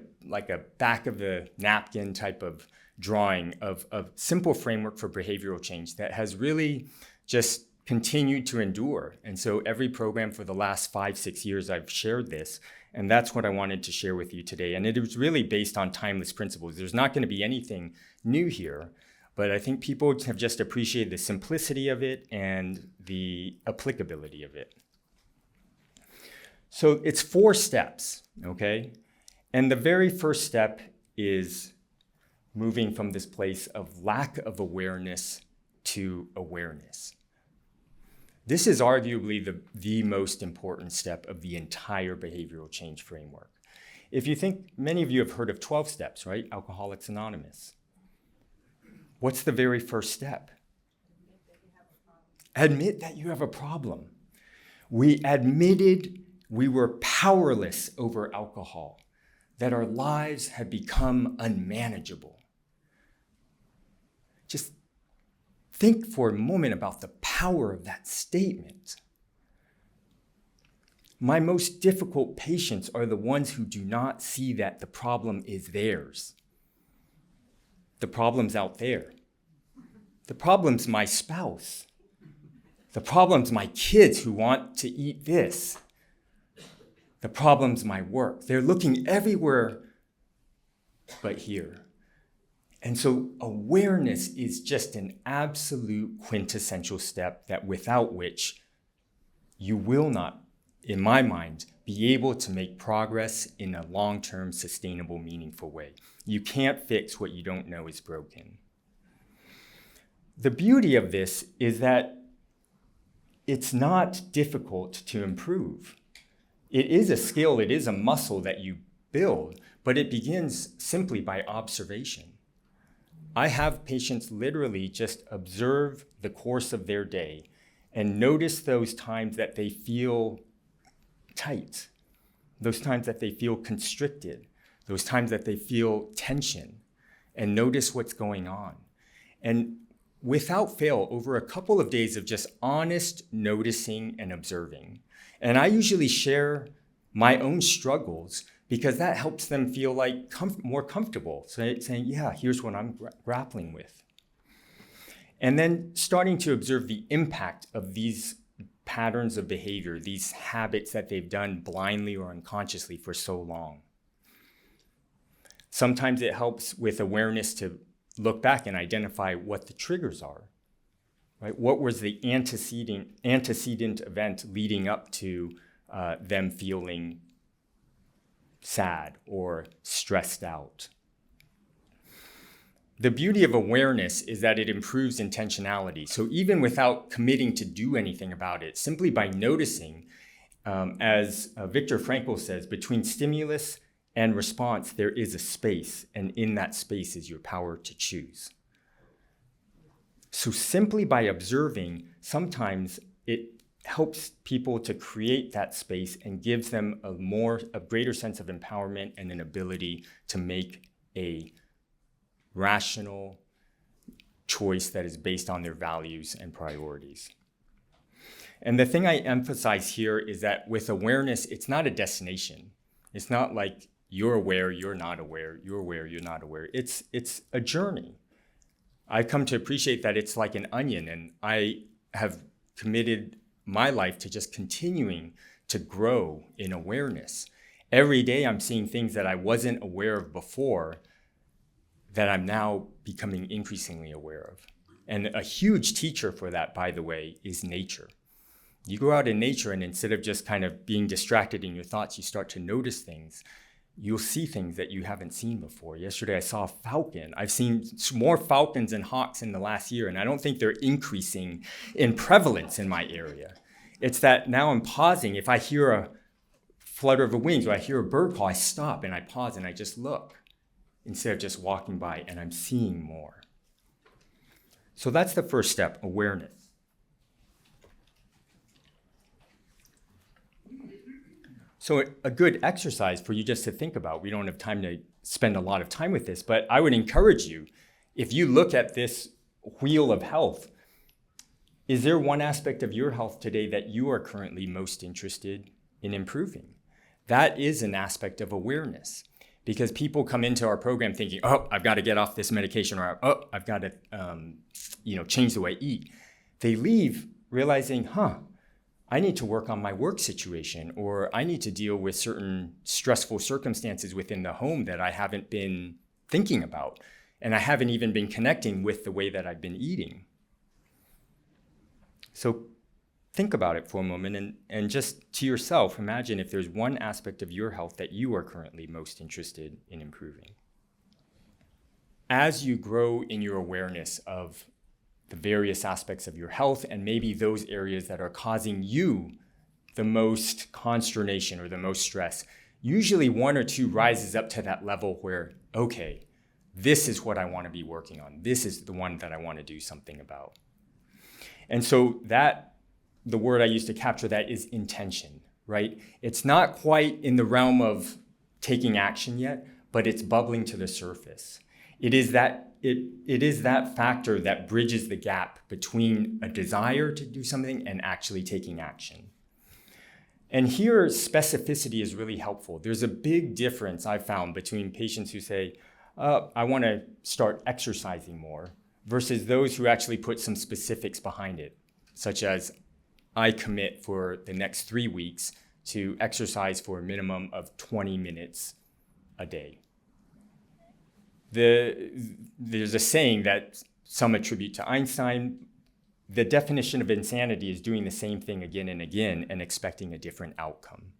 back of the napkin type of drawing of a simple framework for behavioral change that has really just continued to endure. And so every program for the last 5-6 years, I've shared this. And that's what I wanted to share with you today. And it was really based on timeless principles. There's not going to be anything new here, but I think people have just appreciated the simplicity of it and the applicability of it. So it's 4 steps, okay? And the very first step is moving from this place of lack of awareness to awareness. This is arguably the most important step of the entire behavioral change framework. If you think, many of you have heard of 12 steps, right? Alcoholics Anonymous. What's the very first step? Admit that you have a problem. We admitted we were powerless over alcohol, that our lives had become unmanageable. Just think for a moment about the power of that statement. My most difficult patients are the ones who do not see that the problem is theirs. The problem's out there. The problem's my spouse. The problem's my kids who want to eat this. The problem's my work. They're looking everywhere but here. And so awareness is just an absolute quintessential step that without which you will not, in my mind, be able to make progress in a long-term, sustainable, meaningful way. You can't fix what you don't know is broken. The beauty of this is that it's not difficult to improve. It is a skill, it is a muscle that you build, but it begins simply by observation. I have patients literally just observe the course of their day and notice those times that they feel tight, those times that they feel constricted, those times that they feel tension, and notice what's going on. And without fail, over a couple of days of just honest noticing and observing, and I usually share my own struggles because that helps them feel like more comfortable, saying, yeah, here's what I'm grappling with. And then starting to observe the impact of these patterns of behavior, these habits that they've done blindly or unconsciously for so long. Sometimes it helps with awareness to look back and identify what the triggers are, right? What was the antecedent event leading up to them feeling sad or stressed out? The beauty of awareness is that it improves intentionality. So even without committing to do anything about it, simply by noticing, as Viktor Frankl says, between stimulus and response, there is a space, and in that space is your power to choose. So simply by observing, sometimes it helps people to create that space and gives them a greater sense of empowerment and an ability to make a rational choice that is based on their values and priorities. And the thing I emphasize here is that with awareness, it's not a destination. It's not like you're aware, you're not aware, you're aware, you're not aware. It's a journey. I've come to appreciate that it's like an onion, and I have committed my life to just continuing to grow in awareness. Every day I'm seeing things that I wasn't aware of before that I'm now becoming increasingly aware of. And a huge teacher for that, by the way, is nature. You go out in nature, and instead of just kind of being distracted in your thoughts, you start to notice things. You'll see things that you haven't seen before. Yesterday, I saw a falcon. I've seen more falcons and hawks in the last year, and I don't think they're increasing in prevalence in my area. It's that now I'm pausing. If I hear a flutter of the wings or I hear a bird call, I stop and I pause and I just look instead of just walking by, and I'm seeing more. So that's the first step, awareness. So a good exercise for you just to think about, we don't have time to spend a lot of time with this, but I would encourage you, if you look at this wheel of health, is there one aspect of your health today that you are currently most interested in improving? That is an aspect of awareness, because people come into our program thinking, oh, I've got to get off this medication, or oh, I've got to change the way I eat. They leave realizing, I need to work on my work situation, or I need to deal with certain stressful circumstances within the home that I haven't been thinking about, and I haven't even been connecting with the way that I've been eating. So think about it for a moment, and just to yourself, imagine if there's one aspect of your health that you are currently most interested in improving. As you grow in your awareness of the various aspects of your health, and maybe those areas that are causing you the most consternation or the most stress, usually one or two rises up to that level where, okay, this is what I want to be working on. This is the one that I want to do something about. And so the word I use to capture that is intention, right? It's not quite in the realm of taking action yet, but it's bubbling to the surface. It is that factor that bridges the gap between a desire to do something and actually taking action. And here, specificity is really helpful. There's a big difference I've found between patients who say, I want to start exercising more, versus those who actually put some specifics behind it, such as, I commit for the next 3 weeks to exercise for a minimum of 20 minutes a day. There's a saying that some attribute to Einstein. The definition of insanity is doing the same thing again and again and expecting a different outcome.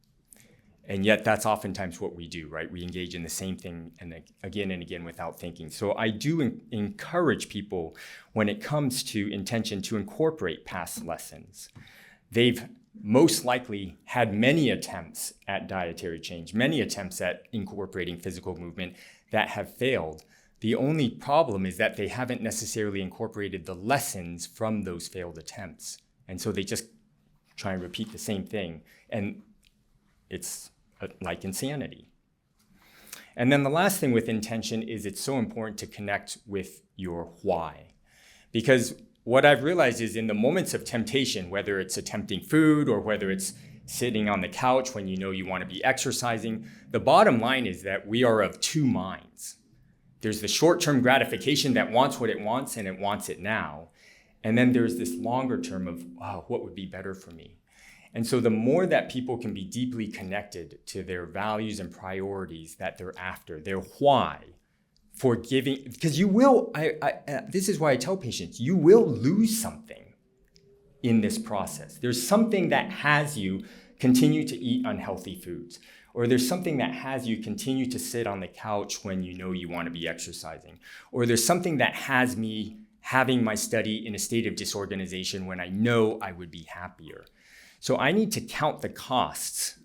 And yet that's oftentimes what we do, right? We engage in the same thing and again without thinking. So I do encourage people, when it comes to intention, to incorporate past lessons. They've most likely had many attempts at dietary change, many attempts at incorporating physical movement that have failed. The only problem is that they haven't necessarily incorporated the lessons from those failed attempts. And so they just try and repeat the same thing. And it's like insanity. And then the last thing with intention is it's so important to connect with your why. Because what I've realized is in the moments of temptation, whether it's attempting food or whether it's sitting on the couch when you know you want to be exercising, the bottom line is that we are of two minds. There's the short-term gratification that wants what it wants and it wants it now. And then there's this longer term of, wow, what would be better for me? And so the more that people can be deeply connected to their values and priorities that they're after, their why, for giving, because you will, this is why I tell patients, you will lose something in this process. There's something that has you continue to eat unhealthy foods, or there's something that has you continue to sit on the couch when you know you want to be exercising, or there's something that has me having my study in a state of disorganization when I know I would be happier. So I need to count the costs.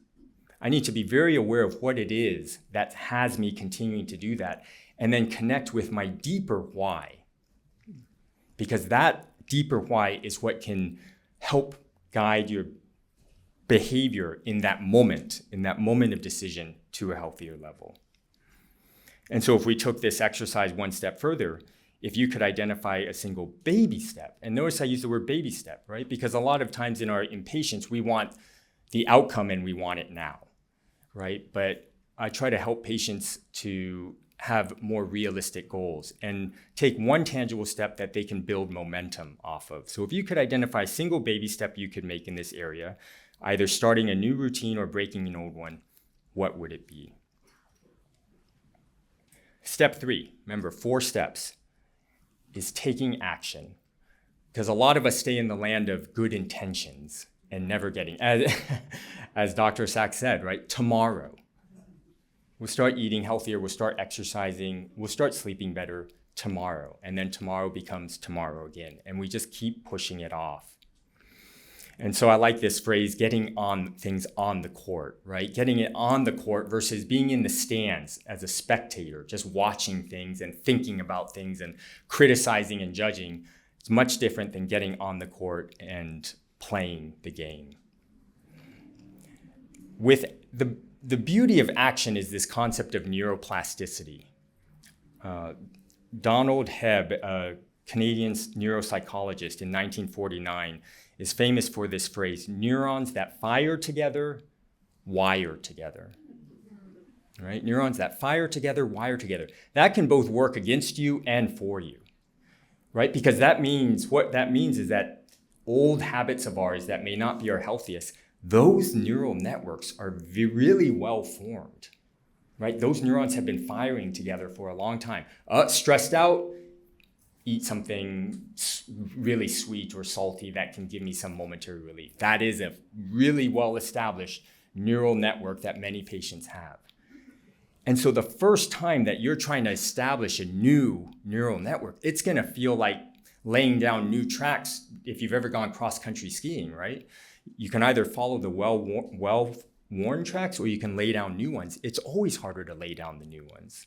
I need to be very aware of what it is that has me continuing to do that, and then connect with my deeper why. Because that deeper why is what can help guide your behavior in that moment of decision to a healthier level. And so if we took this exercise one step further, if you could identify a single baby step, and notice I use the word baby step, right? Because a lot of times in our impatience, we want the outcome and we want it now, right? But I try to help patients to have more realistic goals and take one tangible step that they can build momentum off of. So if you could identify a single baby step you could make in this area, either starting a new routine or breaking an old one, what would it be? Step 3, remember 4 steps, is taking action. Because a lot of us stay in the land of good intentions and never getting, as Dr. Saxe said, right? Tomorrow. We'll start eating healthier, we'll start exercising, we'll start sleeping better tomorrow. And then tomorrow becomes tomorrow again. And we just keep pushing it off. And so I like this phrase, getting on things on the court, right? Getting it on the court versus being in the stands as a spectator, just watching things and thinking about things and criticizing and judging. It's much different than getting on the court and playing the game. With the beauty of action is this concept of neuroplasticity. Donald Hebb, a Canadian neuropsychologist in 1949, is famous for this phrase, neurons that fire together, wire together. Right? Neurons that fire together, wire together. That can both work against you and for you. Right? Because what that means is that old habits of ours that may not be our healthiest, those neural networks are really well formed. Right? Those neurons have been firing together for a long time. Stressed out, eat something really sweet or salty that can give me some momentary relief. That is a really well-established neural network that many patients have. And so the first time that you're trying to establish a new neural network, it's going to feel like laying down new tracks if you've ever gone cross-country skiing, right? You can either follow the well-worn tracks or you can lay down new ones. It's always harder to lay down the new ones.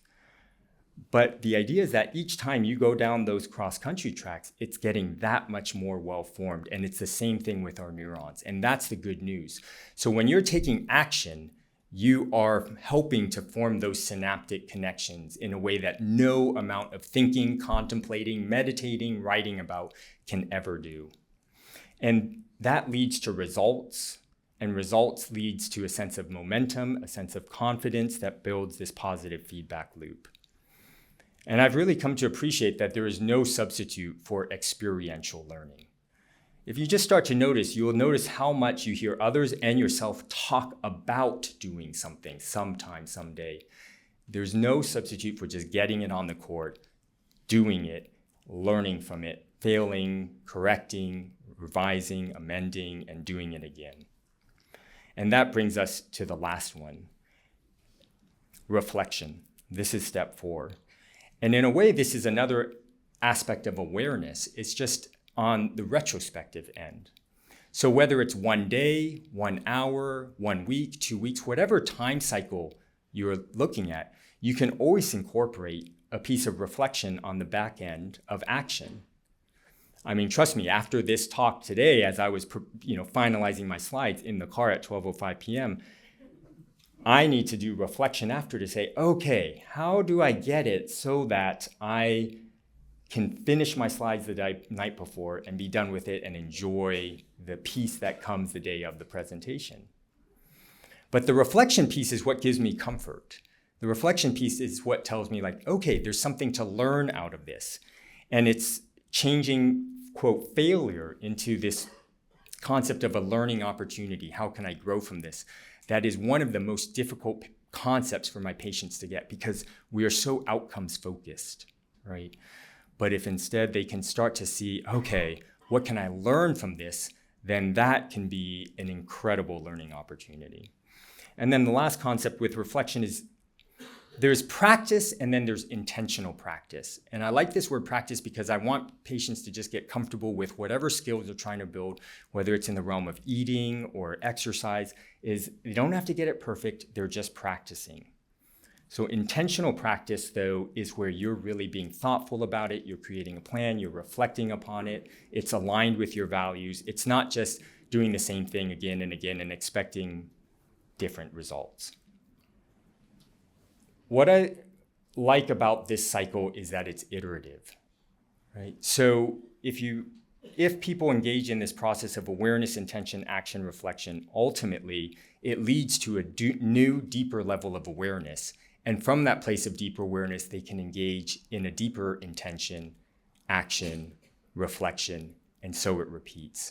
But the idea is that each time you go down those cross-country tracks, it's getting that much more well-formed. And it's the same thing with our neurons. And that's the good news. So when you're taking action, you are helping to form those synaptic connections in a way that no amount of thinking, contemplating, meditating, writing about can ever do. And that leads to results. And results leads to a sense of momentum, a sense of confidence that builds this positive feedback loop. And I've really come to appreciate that there is no substitute for experiential learning. If you just start to notice, you will notice how much you hear others and yourself talk about doing something sometime, someday. There's no substitute for just getting it on the court, doing it, learning from it, failing, correcting, revising, amending, and doing it again. And that brings us to the last one, reflection. This is step 4. And in a way, this is another aspect of awareness. It's just on the retrospective end. So whether it's 1 day, 1 hour, 1 week, 2 weeks, whatever time cycle you're looking at, you can always incorporate a piece of reflection on the back end of action. I mean, trust me, after this talk today, as I was finalizing my slides in the car at 12:05 p.m., I need to do reflection after to say, okay, how do I get it so that I can finish my slides the night before and be done with it and enjoy the piece that comes the day of the presentation? But the reflection piece is what gives me comfort. The reflection piece is what tells me like, okay, there's something to learn out of this. And it's changing, quote, failure into this concept of a learning opportunity. How can I grow from this? That is one of the most difficult concepts for my patients to get because we are so outcomes focused, right? But if instead they can start to see, okay, what can I learn from this? Then that can be an incredible learning opportunity. And then the last concept with reflection is there's practice and then there's intentional practice. And I like this word practice because I want patients to just get comfortable with whatever skills they're trying to build, whether it's in the realm of eating or exercise, is they don't have to get it perfect, they're just practicing. So intentional practice, though, is where you're really being thoughtful about it, you're creating a plan, you're reflecting upon it, it's aligned with your values. It's not just doing the same thing again and again and expecting different results. What I like about this cycle is that it's iterative, right? So if people engage in this process of awareness, intention, action, reflection, ultimately it leads to a new, deeper level of awareness. And from that place of deeper awareness, they can engage in a deeper intention, action, reflection, and so it repeats.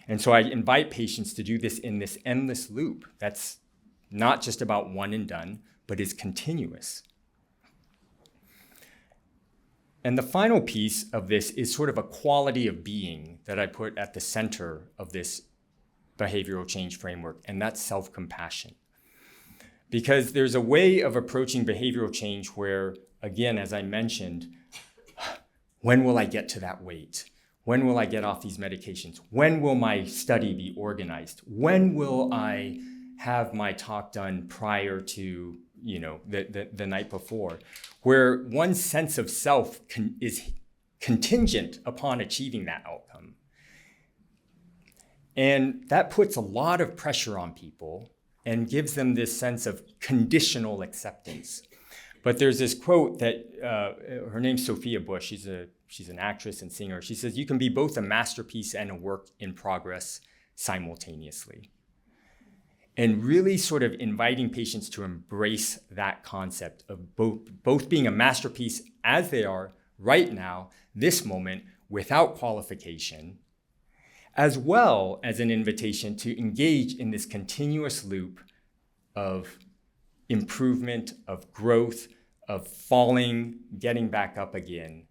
And so I invite patients to do this in this endless loop that's not just about one and done, but is continuous. And the final piece of this is sort of a quality of being that I put at the center of this behavioral change framework, and that's self-compassion. Because there's a way of approaching behavioral change where, again, as I mentioned, when will I get to that weight? When will I get off these medications? When will my study be organized? When will I have my talk done prior to the night before, where one's sense of self is contingent upon achieving that outcome. And that puts a lot of pressure on people and gives them this sense of conditional acceptance. But there's this quote that, her name's Sophia Bush, she's an actress and singer. She says, you can be both a masterpiece and a work in progress simultaneously. And really sort of inviting patients to embrace that concept of both being a masterpiece as they are right now, this moment, without qualification, as well as an invitation to engage in this continuous loop of improvement, of growth, of falling, getting back up again,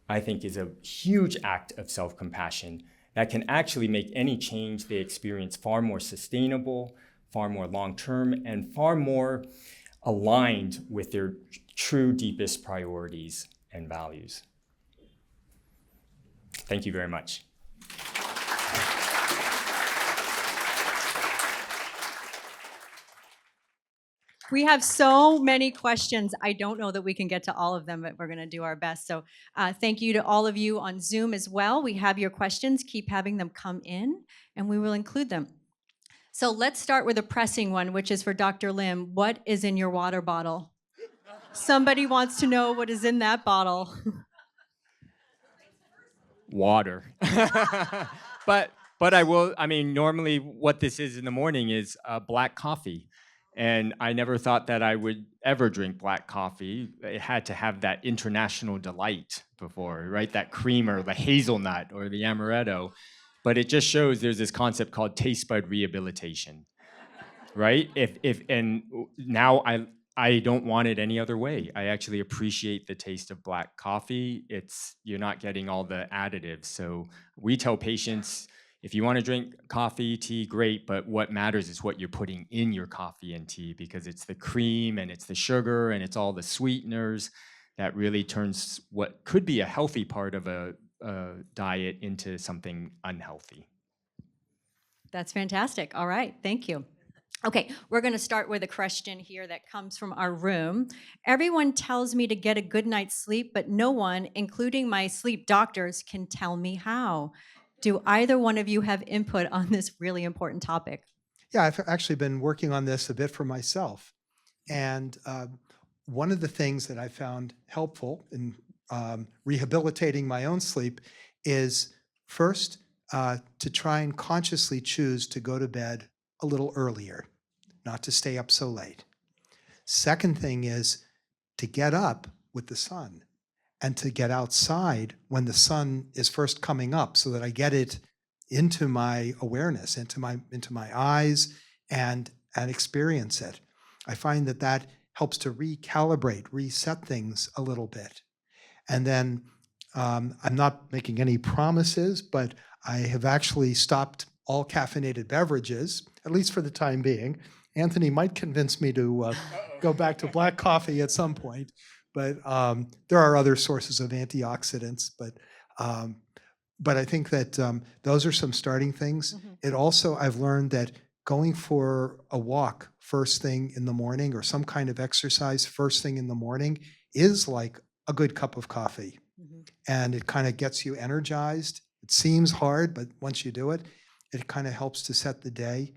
I think is a huge act of self-compassion that can actually make any change they experience far more sustainable, far more long-term, and far more aligned with their true deepest priorities and values. Thank you very much. We have so many questions. I don't know that we can get to all of them, but we're going to do our best. So thank you to all of you on Zoom as well. We have your questions. Keep having them come in, and we will include them. So let's start with a pressing one, which is for Dr. Lim. What is in your water bottle? Somebody wants to know what is in that bottle. Water. But normally what this is in the morning is black coffee. And I never thought that I would ever drink black coffee. It had to have that international delight before, right? That cream or the hazelnut or the amaretto. But it just shows there's this concept called taste bud rehabilitation, right? And now I don't want it any other way. I actually appreciate the taste of black coffee. You're not getting all the additives. So we tell patients, if you want to drink coffee, tea, great, but what matters is what you're putting in your coffee and tea, because it's the cream and it's the sugar and it's all the sweeteners that really turns what could be a healthy part of a diet into something unhealthy. That's fantastic. All right, thank you. Okay, we're going to start with a question here that comes from our room. Everyone tells me to get a good night's sleep, but no one, including my sleep doctors, can tell me how. Do either one of you have input on this really important topic? Yeah, I've actually been working on this a bit for myself. And one of the things that I found helpful in rehabilitating my own sleep is first to try and consciously choose to go to bed a little earlier, not to stay up so late. Second thing is to get up with the sun and to get outside when the sun is first coming up so that I get it into my awareness, into my eyes and experience it. I find that helps to recalibrate, reset things a little bit. And then I'm not making any promises, but I have actually stopped all caffeinated beverages, at least for the time being, Anthony might convince me to go back to black coffee at some point, but there are other sources of antioxidants. But I think that those are some starting things. It also, I've learned that going for a walk first thing in the morning or some kind of exercise first thing in the morning is like a good cup of coffee. And it kind of gets you energized. It seems hard, but once you do it, it kind of helps to set the day.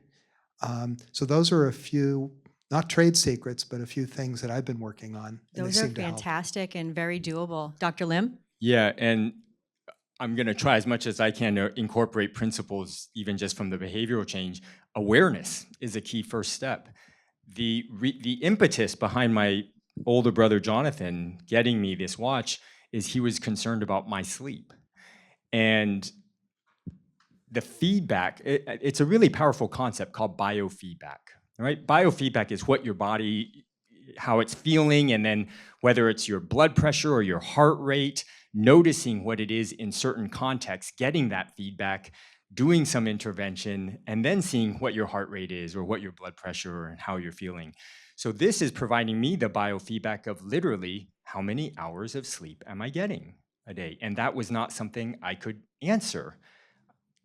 So those are a few, not trade secrets, but a few things that I've been working on. And Those are fantastic and very doable. Dr. Lim? Yeah, and I'm going to try as much as I can to incorporate principles, even just from the behavioral change. Awareness is a key first step. The impetus behind my older brother Jonathan getting me this watch is he was concerned about my sleep. And the feedback, it's a really powerful concept called biofeedback, right? Biofeedback is what your body, how it's feeling, and then whether it's your blood pressure or your heart rate, noticing what it is in certain contexts, getting that feedback, doing some intervention, and then seeing what your heart rate is or what your blood pressure and how you're feeling. So this is providing me the biofeedback of literally how many hours of sleep am I getting a day? And that was not something I could answer,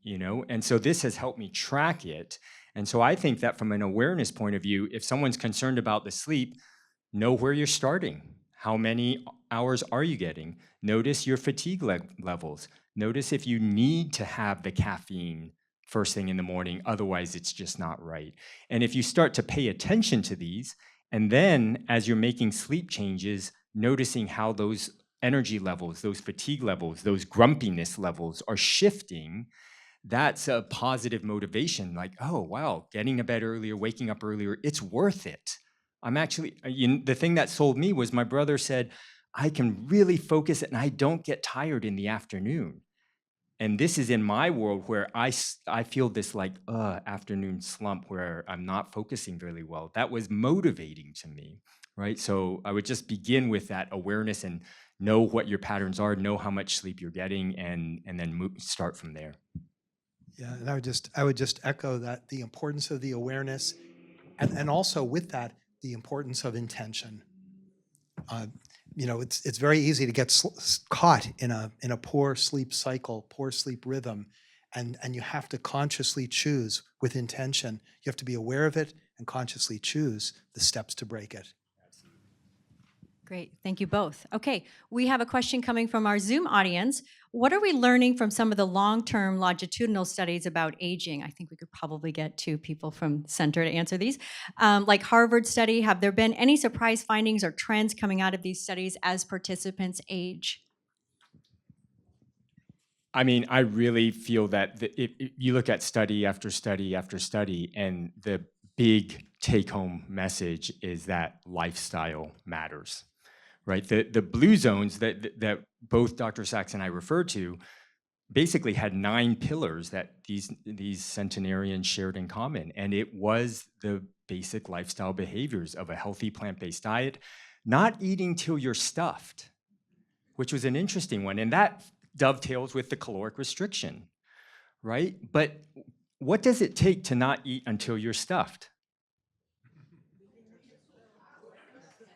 you know? And so this has helped me track it. And so I think that from an awareness point of view, if someone's concerned about the sleep, know where you're starting. How many hours are you getting? Notice your fatigue levels. Notice if you need to have the caffeine first thing in the morning, otherwise it's just not right. And if you start to pay attention to these, and then as you're making sleep changes, noticing how those energy levels, those fatigue levels, those grumpiness levels are shifting, that's a positive motivation. Like, oh, wow, getting to bed earlier, waking up earlier, it's worth it. I'm actually, the thing that sold me was my brother said, I can really focus and I don't get tired in the afternoon. And this is in my world where I feel this like afternoon slump where I'm not focusing really well. That was motivating to me, right? So I would just begin with that awareness and know what your patterns are, know how much sleep you're getting, and then start from there. Yeah, and I would just echo that, the importance of the awareness, and also with that, the importance of intention. It's very easy to get caught in a poor sleep cycle, poor sleep rhythm, and you have to consciously choose with intention. You have to be aware of it and consciously choose the steps to break it. Great, thank you both. Okay, we have a question coming from our Zoom audience. What are we learning from some of the long-term longitudinal studies about aging? I think we could probably get 2 people from center to answer these. Like Harvard study, have there been any surprise findings or trends coming out of these studies as participants age? I mean, I really feel that if you look at study after study after study, and the big take-home message is that lifestyle matters. Right, the blue zones that both Dr. Saxe and I referred to basically had 9 pillars that these centenarians shared in common, and it was the basic lifestyle behaviors of a healthy plant-based diet, not eating till you're stuffed, which was an interesting one, and that dovetails with the caloric restriction, right? But what does it take to not eat until you're stuffed?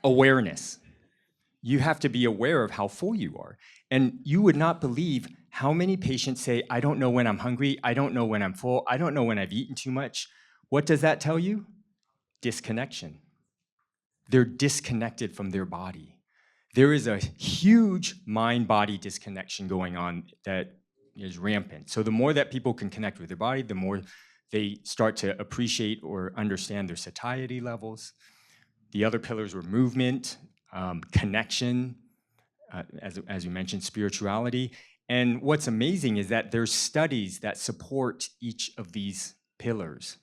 Awareness. You have to be aware of how full you are. And you would not believe how many patients say, I don't know when I'm hungry, I don't know when I'm full, I don't know when I've eaten too much. What does that tell you? Disconnection. They're disconnected from their body. There is a huge mind-body disconnection going on that is rampant. So the more that people can connect with their body, the more they start to appreciate or understand their satiety levels. The other pillars were movement, connection, as you mentioned, spirituality. And what's amazing is that there's studies that support each of these pillars.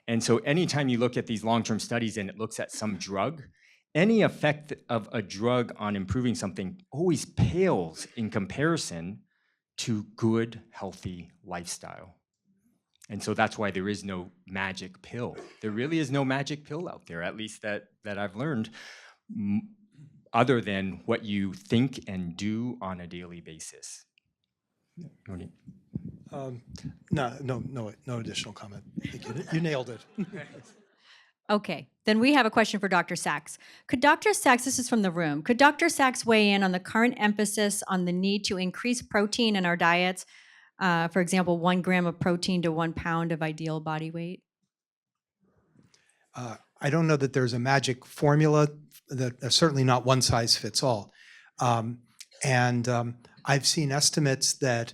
And so anytime you look at these long-term studies and it looks at some drug, any effect of a drug on improving something always pales in comparison to good, healthy lifestyle. And so that's why there is no magic pill. There really is no magic pill out there, at least that I've learned, other than what you think and do on a daily basis. No additional comment. I think you nailed it. Okay, then we have a question for Dr. Saxe. Could Dr. Saxe, this is from the room, could Dr. Saxe weigh in on the current emphasis on the need to increase protein in our diets? For example, 1 gram of protein to 1 pound of ideal body weight? I don't know that there's a magic formula, that certainly not one size fits all. I've seen estimates that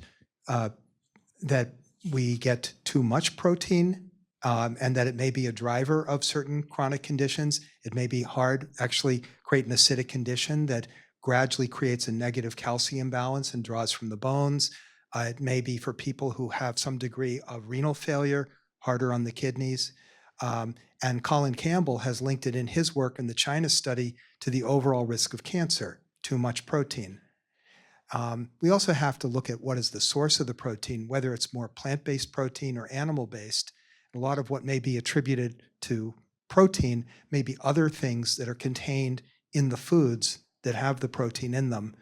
that we get too much protein, and that it may be a driver of certain chronic conditions. It may be hard, actually create an acidic condition that gradually creates a negative calcium balance and draws from the bones. It may be for people who have some degree of renal failure, harder on the kidneys. And Colin Campbell has linked it in his work in the China study to the overall risk of cancer, too much protein. We also have to look at what is the source of the protein, whether it's more plant-based protein or animal-based. A lot of what may be attributed to protein may be other things that are contained in the foods that have the protein in them.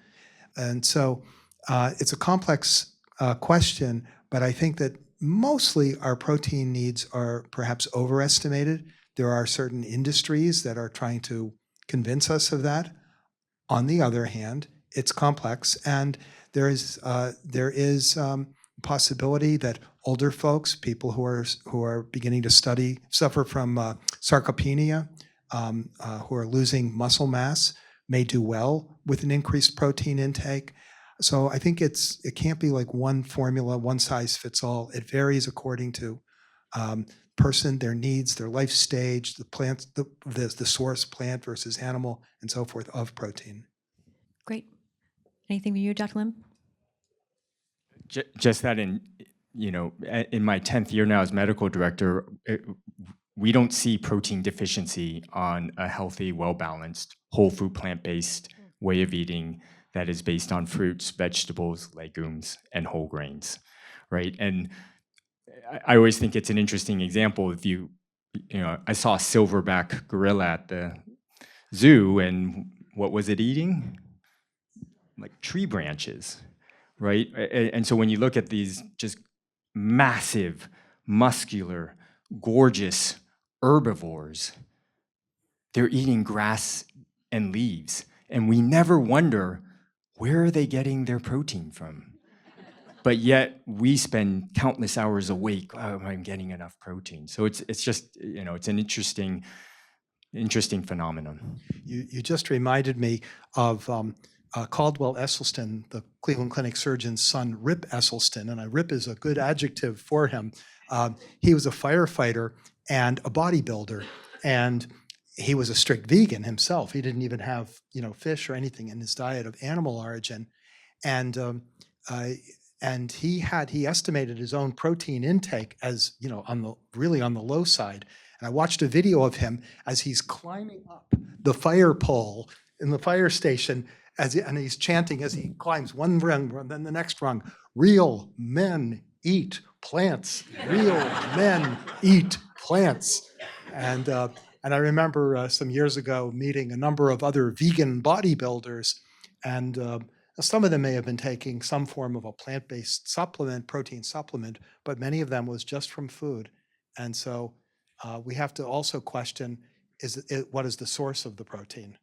And so it's a complex question, but I think that mostly our protein needs are perhaps overestimated. There are certain industries that are trying to convince us of that. On the other hand, it's complex, and there is possibility that older folks, people who are beginning to suffer from sarcopenia, who are losing muscle mass, may do well with an increased protein intake. So I think it can't be like one formula, one size fits all. It varies according to person, their needs, their life stage, the plant, the source, plant versus animal, and so forth of protein. Great. Anything from you, Dr. Lim? Just that in my 10th year now as medical director, we don't see protein deficiency on a healthy, well-balanced, whole food, plant-based way of eating that is based on fruits, vegetables, legumes, and whole grains, right? And I always think it's an interesting example. If I saw a silverback gorilla at the zoo, and what was it eating? Like tree branches, right? And so when you look at these just massive, muscular, gorgeous herbivores, they're eating grass and leaves. And we never wonder, where are they getting their protein from? But yet we spend countless hours awake. Oh, am I getting enough protein? So it's just, it's an interesting phenomenon. You just reminded me of Caldwell Esselstyn, the Cleveland Clinic surgeon's son, Rip Esselstyn, and Rip is a good adjective for him. He was a firefighter and a bodybuilder, and he was a strict vegan himself. He didn't even have, fish or anything in his diet of animal origin, and he estimated his own protein intake as on the low side. And I watched a video of him as he's climbing up the fire pole in the fire station, and he's chanting as he climbs one rung, then the next rung, "Real men eat plants. Real men eat plants." And I remember some years ago meeting a number of other vegan bodybuilders, and some of them may have been taking some form of a plant-based supplement, protein supplement, but many of them was just from food. And so we have to also question, what is the source of the protein?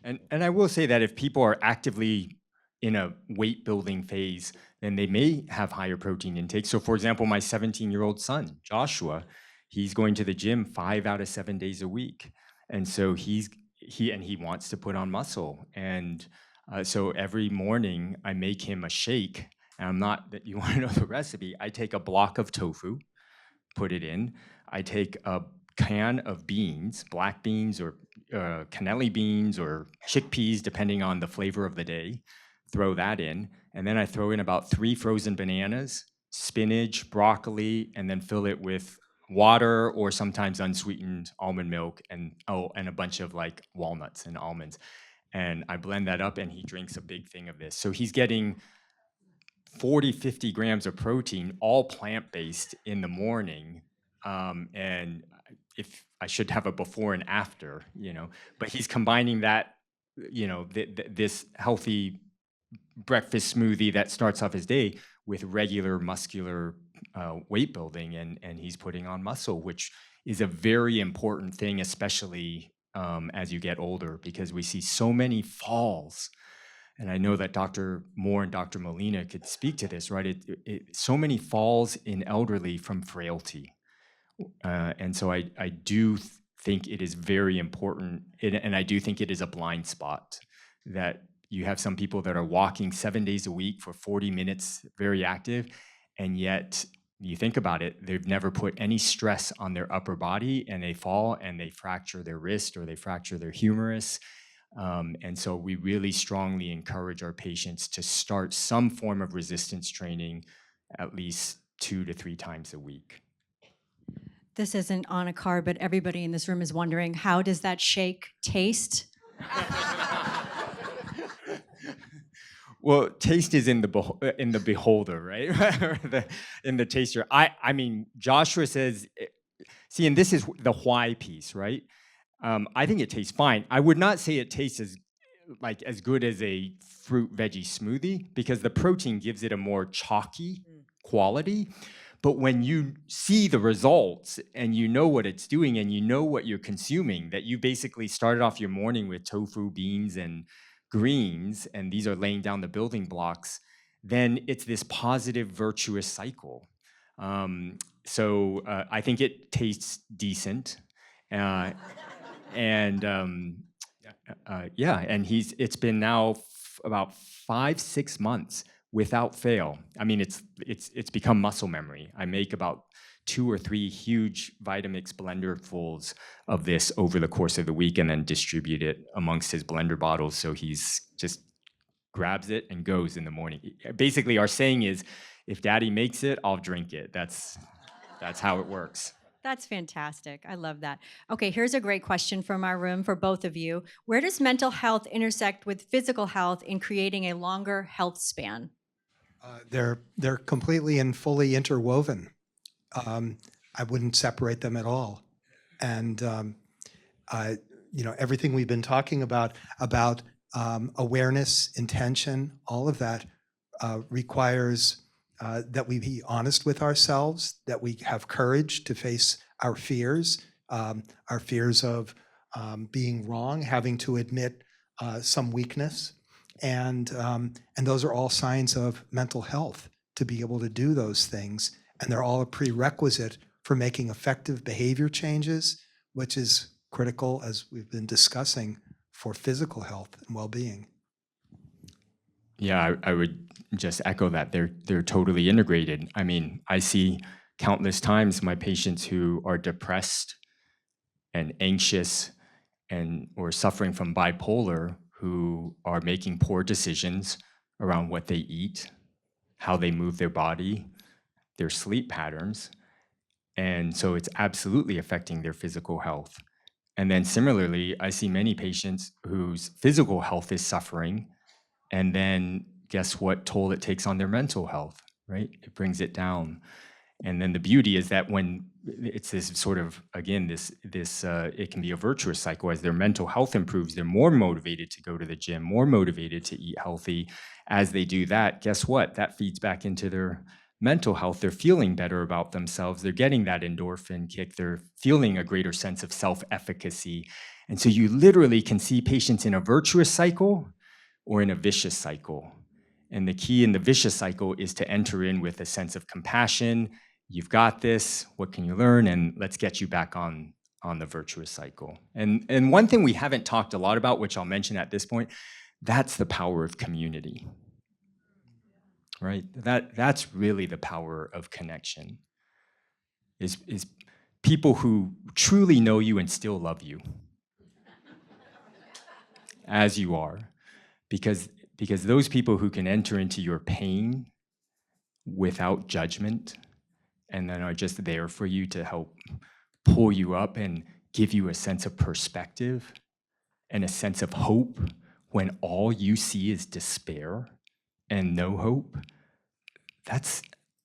And I will say that if people are actively in a weight building phase, then they may have higher protein intake. So for example, my 17-year-old son, Joshua, he's going to the gym 5 out of 7 days a week. And so he wants to put on muscle. And so every morning I make him a shake. And I'm not, that you want to know the recipe, I take a block of tofu, put it in. I take a can of beans, black beans or cannelli beans or chickpeas, depending on the flavor of the day, throw that in. And then I throw in about 3 frozen bananas, spinach, broccoli, and then fill it with water or sometimes unsweetened almond milk and a bunch of like walnuts and almonds. And I blend that up and he drinks a big thing of this. So he's getting 40, 50 grams of protein, all plant-based in the morning. And if I should have a before and after, but he's combining that, this healthy breakfast smoothie that starts off his day with regular muscular weight building, and he's putting on muscle, which is a very important thing, especially as you get older, because we see so many falls. And I know that Dr. Moore and Dr. Molina could speak to this, right? So many falls in elderly from frailty. And so I do think it is very important, and I do think it is a blind spot, that you have some people that are walking 7 days a week for 40 minutes, very active, and yet you think about it, they've never put any stress on their upper body, and they fall and they fracture their wrist or they fracture their humerus. And so we really strongly encourage our patients to start some form of resistance training at least 2 to 3 times a week. This isn't on a card, but everybody in this room is wondering, how does that shake taste? Well, taste is in the beholder, right? In the taster. I mean, Joshua says, see, and this is the why piece, right? I think it tastes fine. I would not say it tastes as good as a fruit veggie smoothie, because the protein gives it a more chalky quality. But when you see the results and you know what it's doing and you know what you're consuming, that you basically started off your morning with tofu, beans, and greens, and these are laying down the building blocks, then it's this positive, virtuous cycle. So I think it tastes decent. And it's been now about 5-6 months without fail. I mean, it's become muscle memory. I make about 2 or 3 huge Vitamix blenderfuls of this over the course of the week, and then distribute it amongst his blender bottles. So he's just grabs it and goes in the morning. Basically, our saying is, if Daddy makes it, I'll drink it. That's how it works. That's fantastic. I love that. Okay, here's a great question from our room for both of you. Where does mental health intersect with physical health in creating a longer health span? They're completely and fully interwoven. I wouldn't separate them at all. And everything we've been talking about awareness, intention, all of that requires that we be honest with ourselves, that we have courage to face our fears of being wrong, having to admit some weakness, and those are all signs of mental health, to be able to do those things, and they're all a prerequisite for making effective behavior changes, which is critical, as we've been discussing, for physical health and well-being. Yeah, I would just echo that. They're totally integrated. I mean, I see countless times my patients who are depressed and anxious or suffering from bipolar, who are making poor decisions around what they eat, how they move their body, their sleep patterns. And so it's absolutely affecting their physical health. And then similarly, I see many patients whose physical health is suffering, and then guess what toll it takes on their mental health, right? It brings it down. And then the beauty is that when it's this sort of, again, it can be a virtuous cycle. As their mental health improves, they're more motivated to go to the gym, more motivated to eat healthy. As they do that, guess what? That feeds back into their mental health. They're feeling better about themselves. They're getting that endorphin kick. They're feeling a greater sense of self-efficacy. And so you literally can see patients in a virtuous cycle or in a vicious cycle. And the key in the vicious cycle is to enter in with a sense of compassion. You've got this. What can you learn? And let's get you back on the virtuous cycle. And one thing we haven't talked a lot about, which I'll mention at this point, that's the power of community. Right? That's really the power of connection. Is people who truly know you and still love you as you are. Because those people who can enter into your pain without judgment and then are just there for you to help pull you up and give you a sense of perspective and a sense of hope when all you see is despair and no hope,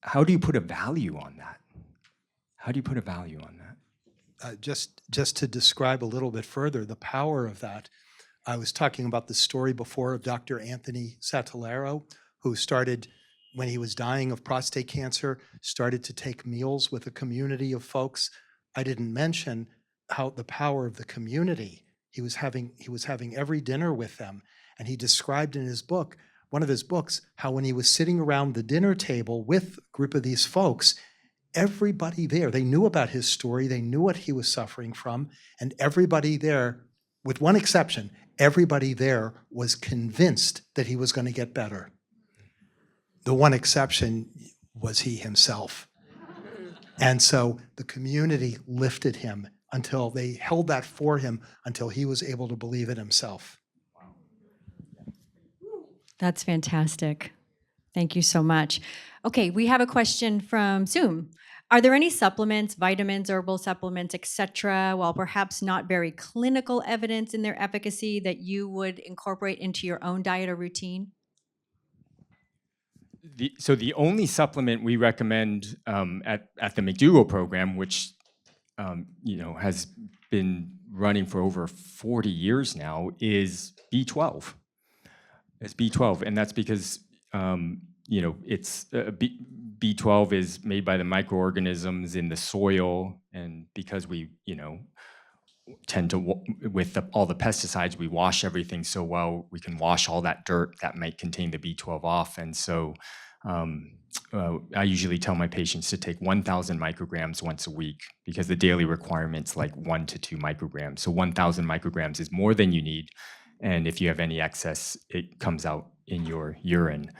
how do you put a value on that? How do you put a value on that? Just to describe a little bit further the power of that, I was talking about the story before of Dr. Anthony Lim, who started, when he was dying of prostate cancer, started to take meals with a community of folks I didn't mention how the power of the community. He was having every dinner with them, and he described in his book, one of his books, how when he was sitting around the dinner table with a group of these folks, everybody there, they knew about his story, they knew what he was suffering from, and everybody there, with one exception, everybody there was convinced that he was going to get better. The one exception was he himself. And so the community lifted him until they held that for him until he was able to believe it himself. That's fantastic. Thank you so much. Okay, we have a question from Zoom. Are there any supplements, vitamins, herbal supplements, etc., while perhaps not very clinical evidence in their efficacy, that you would incorporate into your own diet or routine? So the only supplement we recommend at the McDougall program, which has been running for over 40 years now, is B12. It's B12, and that's because it's B12 is made by the microorganisms in the soil, and because we tend to with all the pesticides, we wash everything so well, we can wash all that dirt that might contain the B12 off, and so I usually tell my patients to take 1,000 micrograms once a week because the daily requirement's like 1 to 2 micrograms. So 1,000 micrograms is more than you need. And if you have any excess, it comes out in your urine.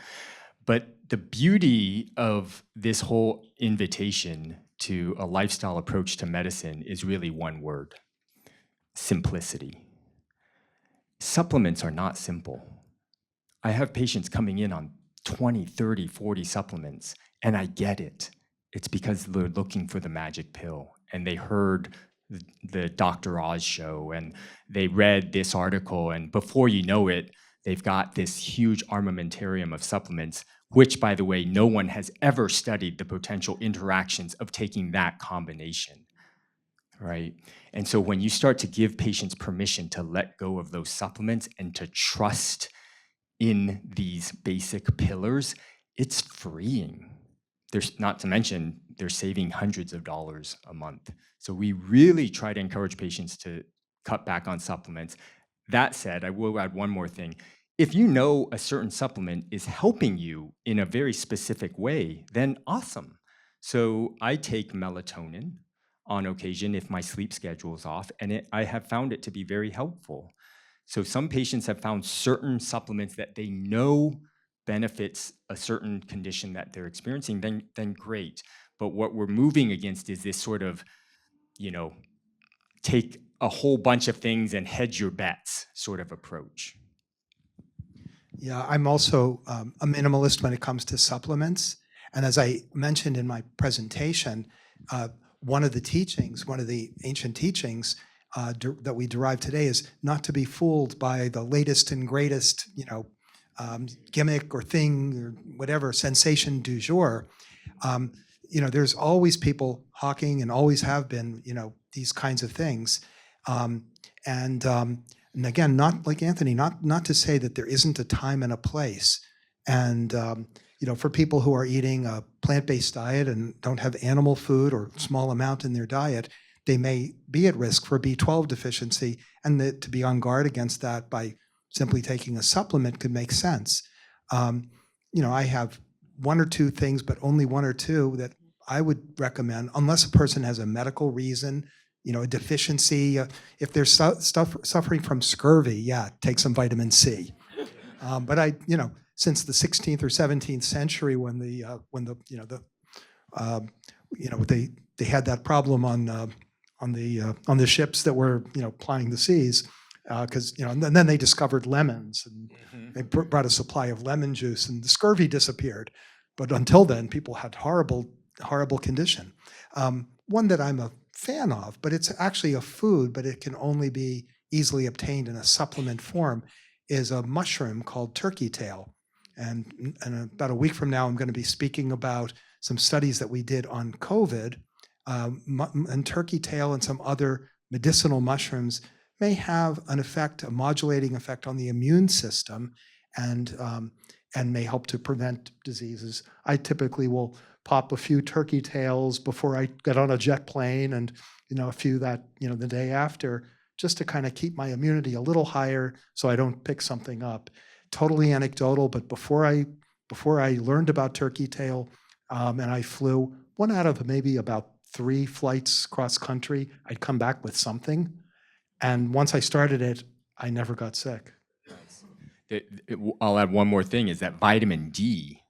But the beauty of this whole invitation to a lifestyle approach to medicine is really one word: simplicity. Supplements are not simple. I have patients coming in on 20, 30, 40 supplements, and I get it. It's because they're looking for the magic pill, and they heard the Dr. Oz show, and they read this article, and before you know it, they've got this huge armamentarium of supplements, which, by the way, no one has ever studied the potential interactions of taking that combination, right? And so when you start to give patients permission to let go of those supplements and to trust in these basic pillars, it's freeing. There's not to mention they're saving hundreds of dollars a month. So we really try to encourage patients to cut back on supplements. That said, I will add one more thing. If you know a certain supplement is helping you in a very specific way, then awesome. So I take melatonin on occasion if my sleep schedule is off, and I have found it to be very helpful. So some patients have found certain supplements that they know benefits a certain condition that they're experiencing, then great. But what we're moving against is this sort of, take a whole bunch of things and hedge your bets sort of approach. Yeah, I'm also a minimalist when it comes to supplements. And as I mentioned in my presentation, one of the ancient teachings that we derive today is not to be fooled by the latest and greatest, gimmick or thing or whatever, sensation du jour. There's always people hawking and always have been, these kinds of things. And again, not like Anthony, not to say that there isn't a time and a place. And, for people who are eating a plant-based diet and don't have animal food or small amount in their diet, they may be at risk for B12 deficiency, and to be on guard against that by simply taking a supplement could make sense. I have one or two things, but only one or two that I would recommend, unless a person has a medical reason, a deficiency. If they're suffering from scurvy, yeah, take some vitamin C. But since the 16th or 17th century, when they had that problem on the ships that were plying the seas, because and then they discovered lemons, and they brought a supply of lemon juice, and the scurvy disappeared. But until then, people had horrible condition. One that I'm a fan of, but it's actually a food, but it can only be easily obtained in a supplement form, is a mushroom called turkey tail. And about a week from now, I'm going to be speaking about some studies that we did on COVID, and turkey tail and some other medicinal mushrooms may have an effect, a modulating effect on the immune system. And and may help to prevent diseases. I typically will pop a few turkey tails before I get on a jet plane, and a few that the day after, just to kind of keep my immunity a little higher so I don't pick something up. Totally anecdotal, but before I learned about turkey tail, and I flew one out of maybe about 3 flights cross country, I'd come back with something. And once I started it, I never got sick. I'll add one more thing, is that vitamin D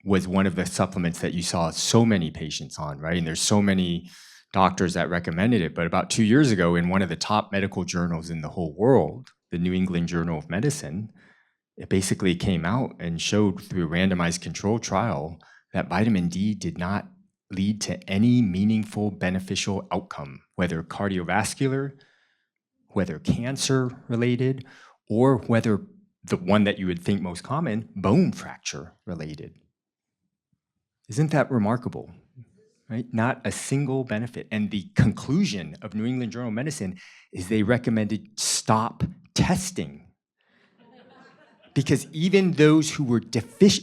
was one of the supplements that you saw so many patients on, right? And there's so many doctors that recommended it. But about 2 years ago, in one of the top medical journals in the whole world, the New England Journal of Medicine, it basically came out and showed through a randomized control trial that vitamin D did not lead to any meaningful beneficial outcome, whether cardiovascular, whether cancer related, or whether the one that you would think most common, bone fracture related. Isn't that remarkable? Right? Not a single benefit. And the conclusion of New England Journal of Medicine is they recommended stop testing. Because even those who were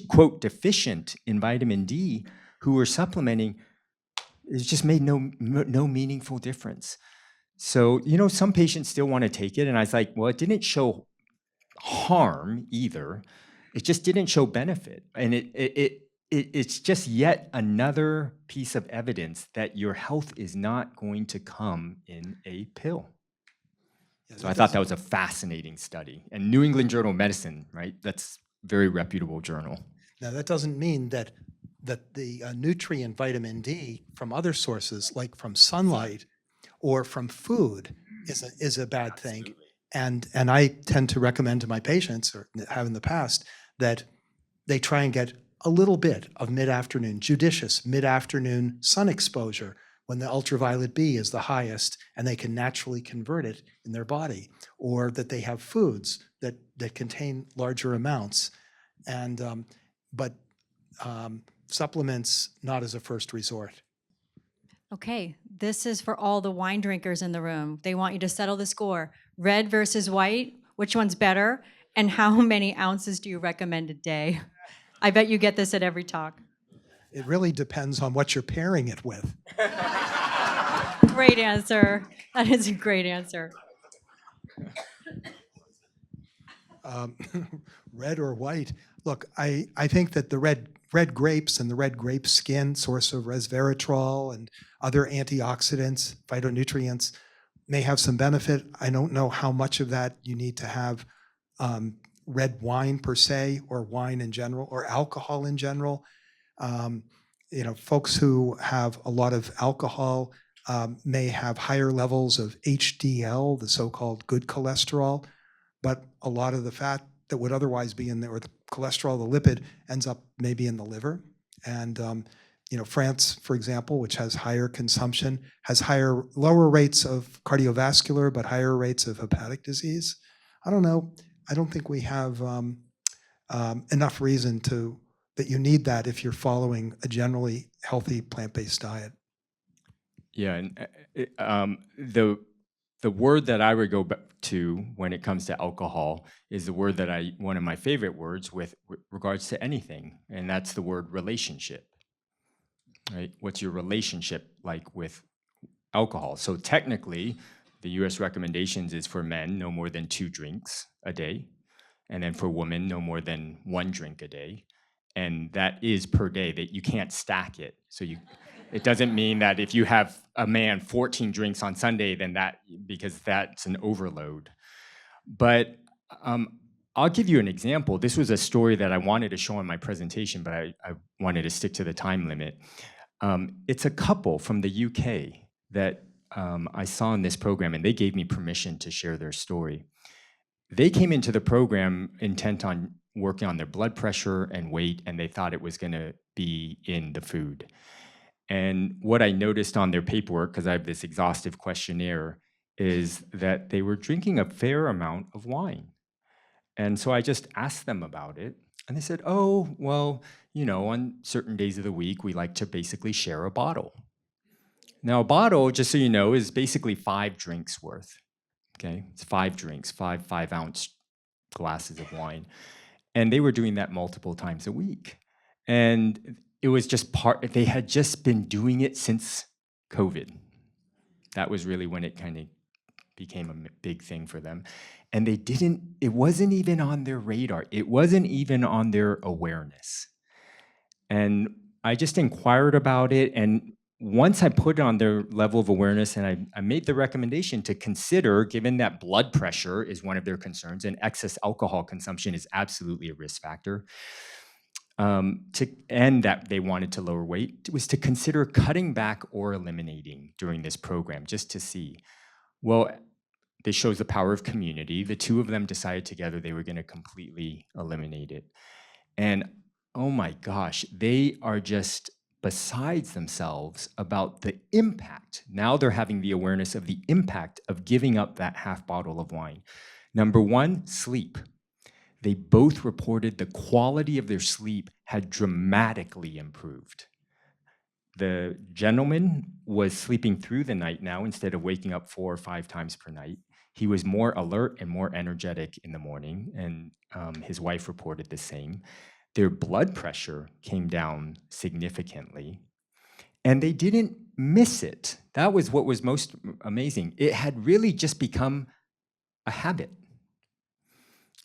quote, deficient in vitamin D, who were supplementing, it just made no meaningful difference. So, some patients still want to take it. And I was like, well, it didn't show harm either. It just didn't show benefit. And it's just yet another piece of evidence that your health is not going to come in a pill. So I thought that was a fascinating study. And New England Journal of Medicine, right? That's a very reputable journal. Now, that doesn't mean that the nutrient vitamin D from other sources, like from sunlight or from food, is a bad thing. And I tend to recommend to my patients, or have in the past, that they try and get a little bit of mid-afternoon, judicious mid-afternoon sun exposure when the ultraviolet B is the highest and they can naturally convert it in their body, or that they have foods that contain larger amounts. And but supplements not as a first resort. Okay, this is for all the wine drinkers in the room. They want you to settle the score. Red versus white, which one's better? And how many ounces do you recommend a day? I bet you get this at every talk. It really depends on what you're pairing it with. Great answer. That is a great answer. Red or white? Look, I think that the red grapes and the red grape skin, source of resveratrol and other antioxidants, phytonutrients, may have some benefit. I don't know how much of that you need to have red wine per se, or wine in general, or alcohol in general. Folks who have a lot of alcohol may have higher levels of HDL, the so-called good cholesterol, but a lot of the fat that would otherwise be in there, or the cholesterol, the lipid, ends up maybe in the liver. And France, for example, which has higher consumption, has lower rates of cardiovascular, but higher rates of hepatic disease. I don't know. I don't think we have enough reason that you need that if you're following a generally healthy plant-based diet. Yeah, and the word that I would go back to when it comes to alcohol is the word that one of my favorite words with regards to anything, and that's the word relationship. Right? What's your relationship like with alcohol? So technically, the U.S. recommendations is for men no more than 2 drinks a day, and then for women no more than 1 drink a day, and that is per day. That you can't stack it. So it doesn't mean that if you have a man 14 drinks on Sunday, then because that's an overload. But I'll give you an example. This was a story that I wanted to show in my presentation, but I wanted to stick to the time limit. It's a couple from the UK that I saw in this program, and they gave me permission to share their story. They came into the program intent on working on their blood pressure and weight, and they thought it was going to be in the food. And what I noticed on their paperwork, because I have this exhaustive questionnaire, is that they were drinking a fair amount of wine. And so I just asked them about it, and they said, oh, well, on certain days of the week, we like to basically share a bottle. Now, a bottle, just so you know, is basically 5 drinks worth. Okay, it's 5 drinks, 5 5-ounce glasses of wine. And they were doing that multiple times a week. And it was just they had just been doing it since COVID. That was really when it kind of became a big thing for them. And it wasn't even on their radar. It wasn't even on their awareness. And I just inquired about it. And once I put it on their level of awareness, and I made the recommendation to consider, given that blood pressure is one of their concerns and excess alcohol consumption is absolutely a risk factor, and that they wanted to lower weight, was to consider cutting back or eliminating during this program, just to see. Well, this shows the power of community. The two of them decided together they were going to completely eliminate it. And oh my gosh, they are just besides themselves about the impact. Now they're having the awareness of the impact of giving up that half bottle of wine. Number one, sleep. They both reported the quality of their sleep had dramatically improved. The gentleman was sleeping through the night now instead of waking up 4 or 5 times per night. He was more alert and more energetic in the morning, and his wife reported the same. Their blood pressure came down significantly, and they didn't miss it. That was what was most amazing. It had really just become a habit.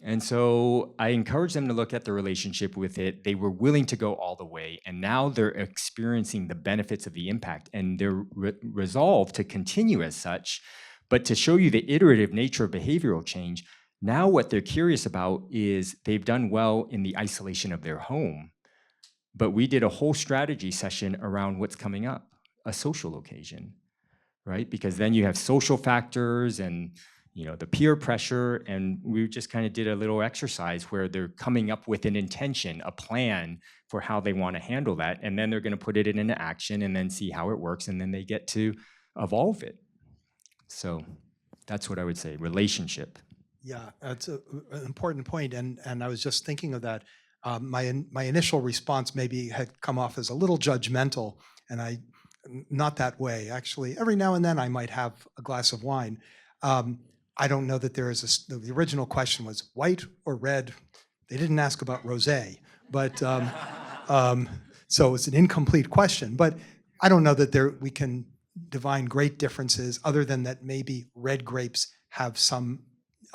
And so I encouraged them to look at the relationship with it. They were willing to go all the way, and now they're experiencing the benefits of the impact, and they're resolved to continue as such. But to show you the iterative nature of behavioral change, now what they're curious about is they've done well in the isolation of their home, but we did a whole strategy session around what's coming up, a social occasion, right? Because then you have social factors and the peer pressure, and we just kind of did a little exercise where they're coming up with an intention, a plan for how they want to handle that, and then they're going to put it into action and then see how it works, and then they get to evolve it. So that's what I would say, relationship. Yeah, that's an important point, and I was just thinking of that. My initial response maybe had come off as a little judgmental, and not that way. Actually, every now and then I might have a glass of wine. I don't know that there is the original question was white or red. They didn't ask about rosé, but so it's an incomplete question. But I don't know that we can divine great differences other than that maybe red grapes have some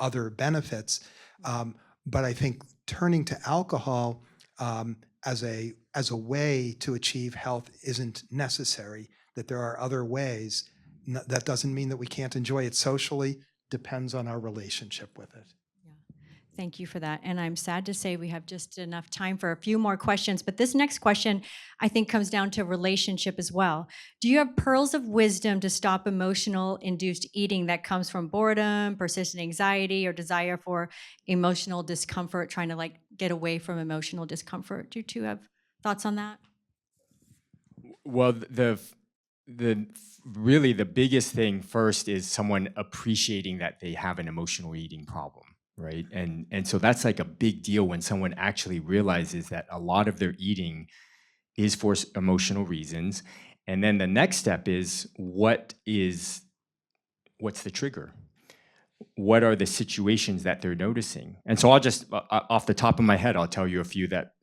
other benefits. But I think turning to alcohol as a way to achieve health isn't necessary, that there are other ways. That doesn't mean that we can't enjoy it socially. Depends on our relationship with it. Yeah. Thank you for that. And I'm sad to say we have just enough time for a few more questions, but this next question I think comes down to relationship as well. Do you have pearls of wisdom to stop emotional induced eating that comes from boredom, persistent anxiety, or desire for emotional discomfort, trying to get away from emotional discomfort? Do you two have thoughts on that? Well, really the biggest thing first is someone appreciating that they have an emotional eating problem, right? And so that's like a big deal when someone actually realizes that a lot of their eating is for emotional reasons. And then the next step is what's the trigger? What are the situations that they're noticing? And so I'll just, off the top of my head, I'll tell you a few that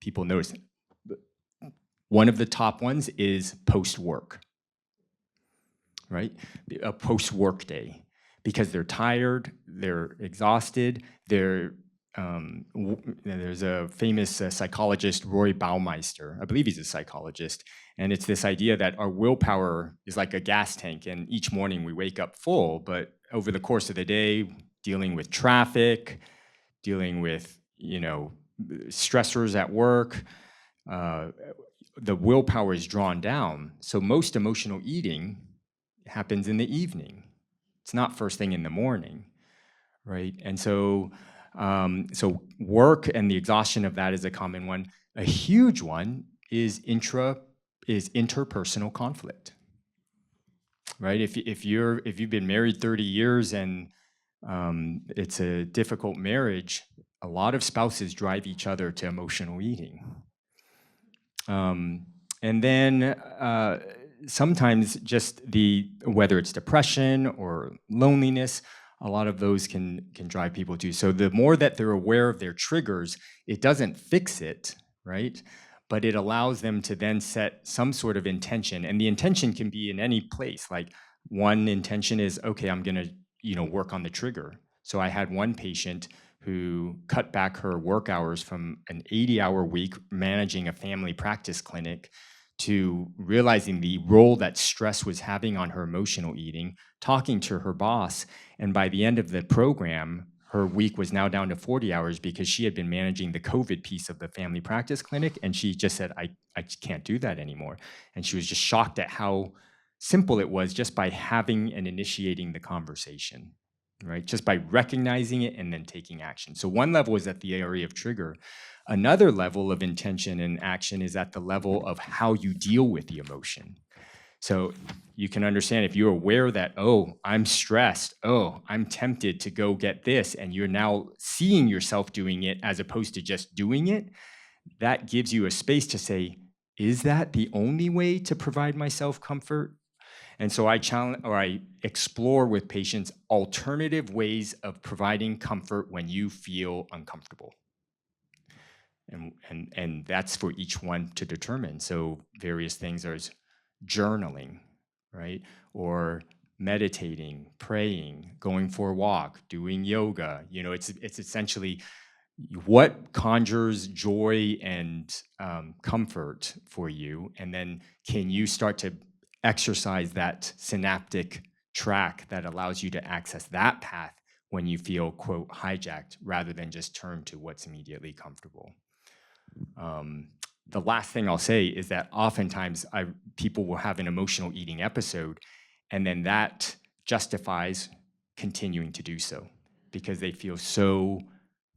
people notice. One of the top ones is post-work. Right? A post-work day, because they're tired, they're exhausted, there's a famous psychologist, Roy Baumeister, I believe he's a psychologist, and it's this idea that our willpower is like a gas tank, and each morning we wake up full, but over the course of the day, dealing with traffic, dealing with, stressors at work, the willpower is drawn down. So most emotional eating happens in the evening. It's not first thing in the morning, right? And so, work and the exhaustion of that is a common one. A huge one is interpersonal conflict, right? If you've been married 30 years and it's a difficult marriage, a lot of spouses drive each other to emotional eating, and then. Sometimes just whether it's depression or loneliness, a lot of those can drive people to. So the more that they're aware of their triggers, it doesn't fix it, right? But it allows them to then set some sort of intention. And the intention can be in any place. Like one intention is, okay, I'm gonna, work on the trigger. So I had one patient who cut back her work hours from an 80-hour week managing a family practice clinic to realizing the role that stress was having on her emotional eating, talking to her boss, and by the end of the program, her week was now down to 40 hours because she had been managing the COVID piece of the family practice clinic, and she just said, I can't do that anymore. And she was just shocked at how simple it was just by having and initiating the conversation, right? Just by recognizing it and then taking action. So one level is at the area of trigger. Another level of intention and action is at the level of how you deal with the emotion. So you can understand if you're aware that, oh, I'm stressed, oh, I'm tempted to go get this, and you're now seeing yourself doing it as opposed to just doing it, that gives you a space to say, is that the only way to provide myself comfort? And so I challenge or I explore with patients alternative ways of providing comfort when you feel uncomfortable. And that's for each one to determine. So various things are journaling, right? Or meditating, praying, going for a walk, doing yoga. It's essentially what conjures joy and comfort for you, and then can you start to exercise that synaptic track that allows you to access that path when you feel, quote, hijacked, rather than just turn to what's immediately comfortable. The last thing I'll say is that oftentimes people will have an emotional eating episode, and then that justifies continuing to do so because they feel so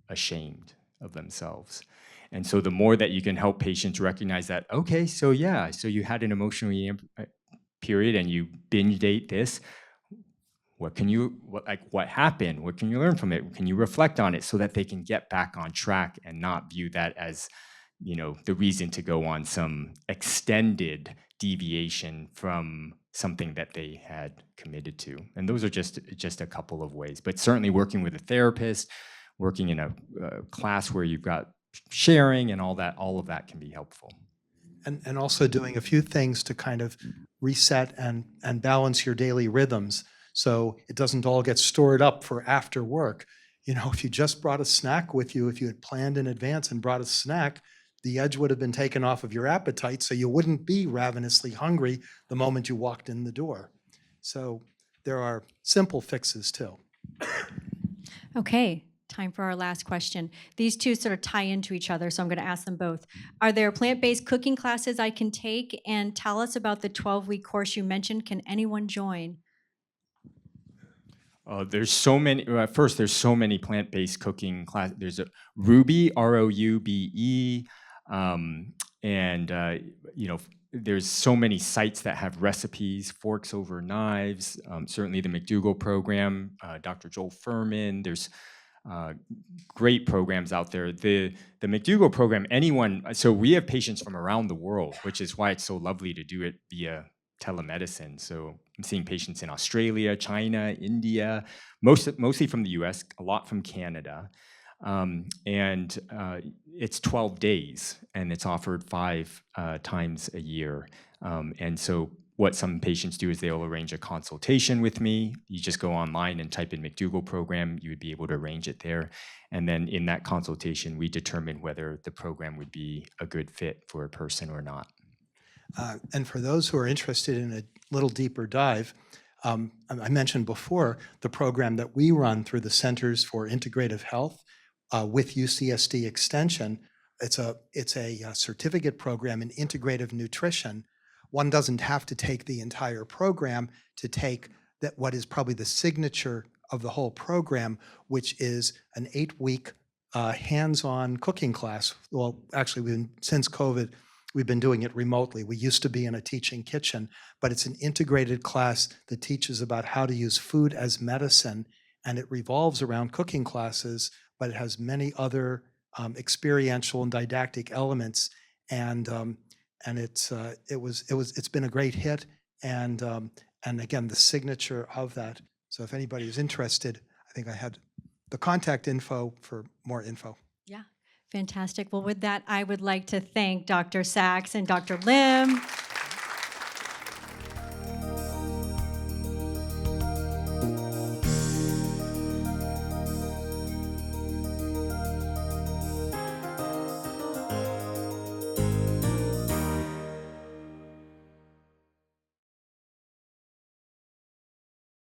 ashamed of themselves. And so the more that you can help patients recognize that, okay, so you had an emotional eating period and you binge ate this, what happened? What can you learn from it? Can you reflect on it so that they can get back on track and not view that as the reason to go on some extended deviation from something that they had committed to. And those are just a couple of ways. But certainly working with a therapist, working in a class where you've got sharing and all of that can be helpful. And also doing a few things to kind of reset and balance your daily rhythms so it doesn't all get stored up for after work. If you just brought a snack with you, if you had planned in advance and brought a snack, the edge would have been taken off of your appetite, so you wouldn't be ravenously hungry the moment you walked in the door. So there are simple fixes too. Okay, time for our last question. These two sort of tie into each other, so I'm going to ask them both. Are there plant-based cooking classes I can take? And tell us about the 12-week course you mentioned. Can anyone join? There's so many. First, there's so many plant-based cooking classes. There's a Roube, Roube, there's so many sites that have recipes, forks over knives. Certainly, the McDougall program, Dr. Joel Furman. There's great programs out there. The McDougall program. So we have patients from around the world, which is why it's so lovely to do it via telemedicine. So I'm seeing patients in Australia, China, India, mostly from the US, a lot from Canada. It's 12 days and it's offered 5 times a year. And so what some patients do is they'll arrange a consultation with me. You just go online and type in McDougall program, you would be able to arrange it there. And then in that consultation, we determine whether the program would be a good fit for a person or not. And for those who are interested in a little deeper dive, I mentioned before the program that we run through the Centers for Integrative Health with UCSD Extension. It's a certificate program in integrative nutrition. One doesn't have to take the entire program to take what is probably the signature of the whole program, which is an 8-week hands-on cooking class. Well, actually, since COVID, we've been doing it remotely. We used to be in a teaching kitchen, but it's an integrated class that teaches about how to use food as medicine, and it revolves around cooking classes, but it has many other experiential and didactic elements, and it's been a great hit, and again, the signature of that. So if anybody is interested, I think I had the contact info for more info. Yeah, fantastic. Well, with that, I would like to thank Dr. Saxe and Dr. Lim.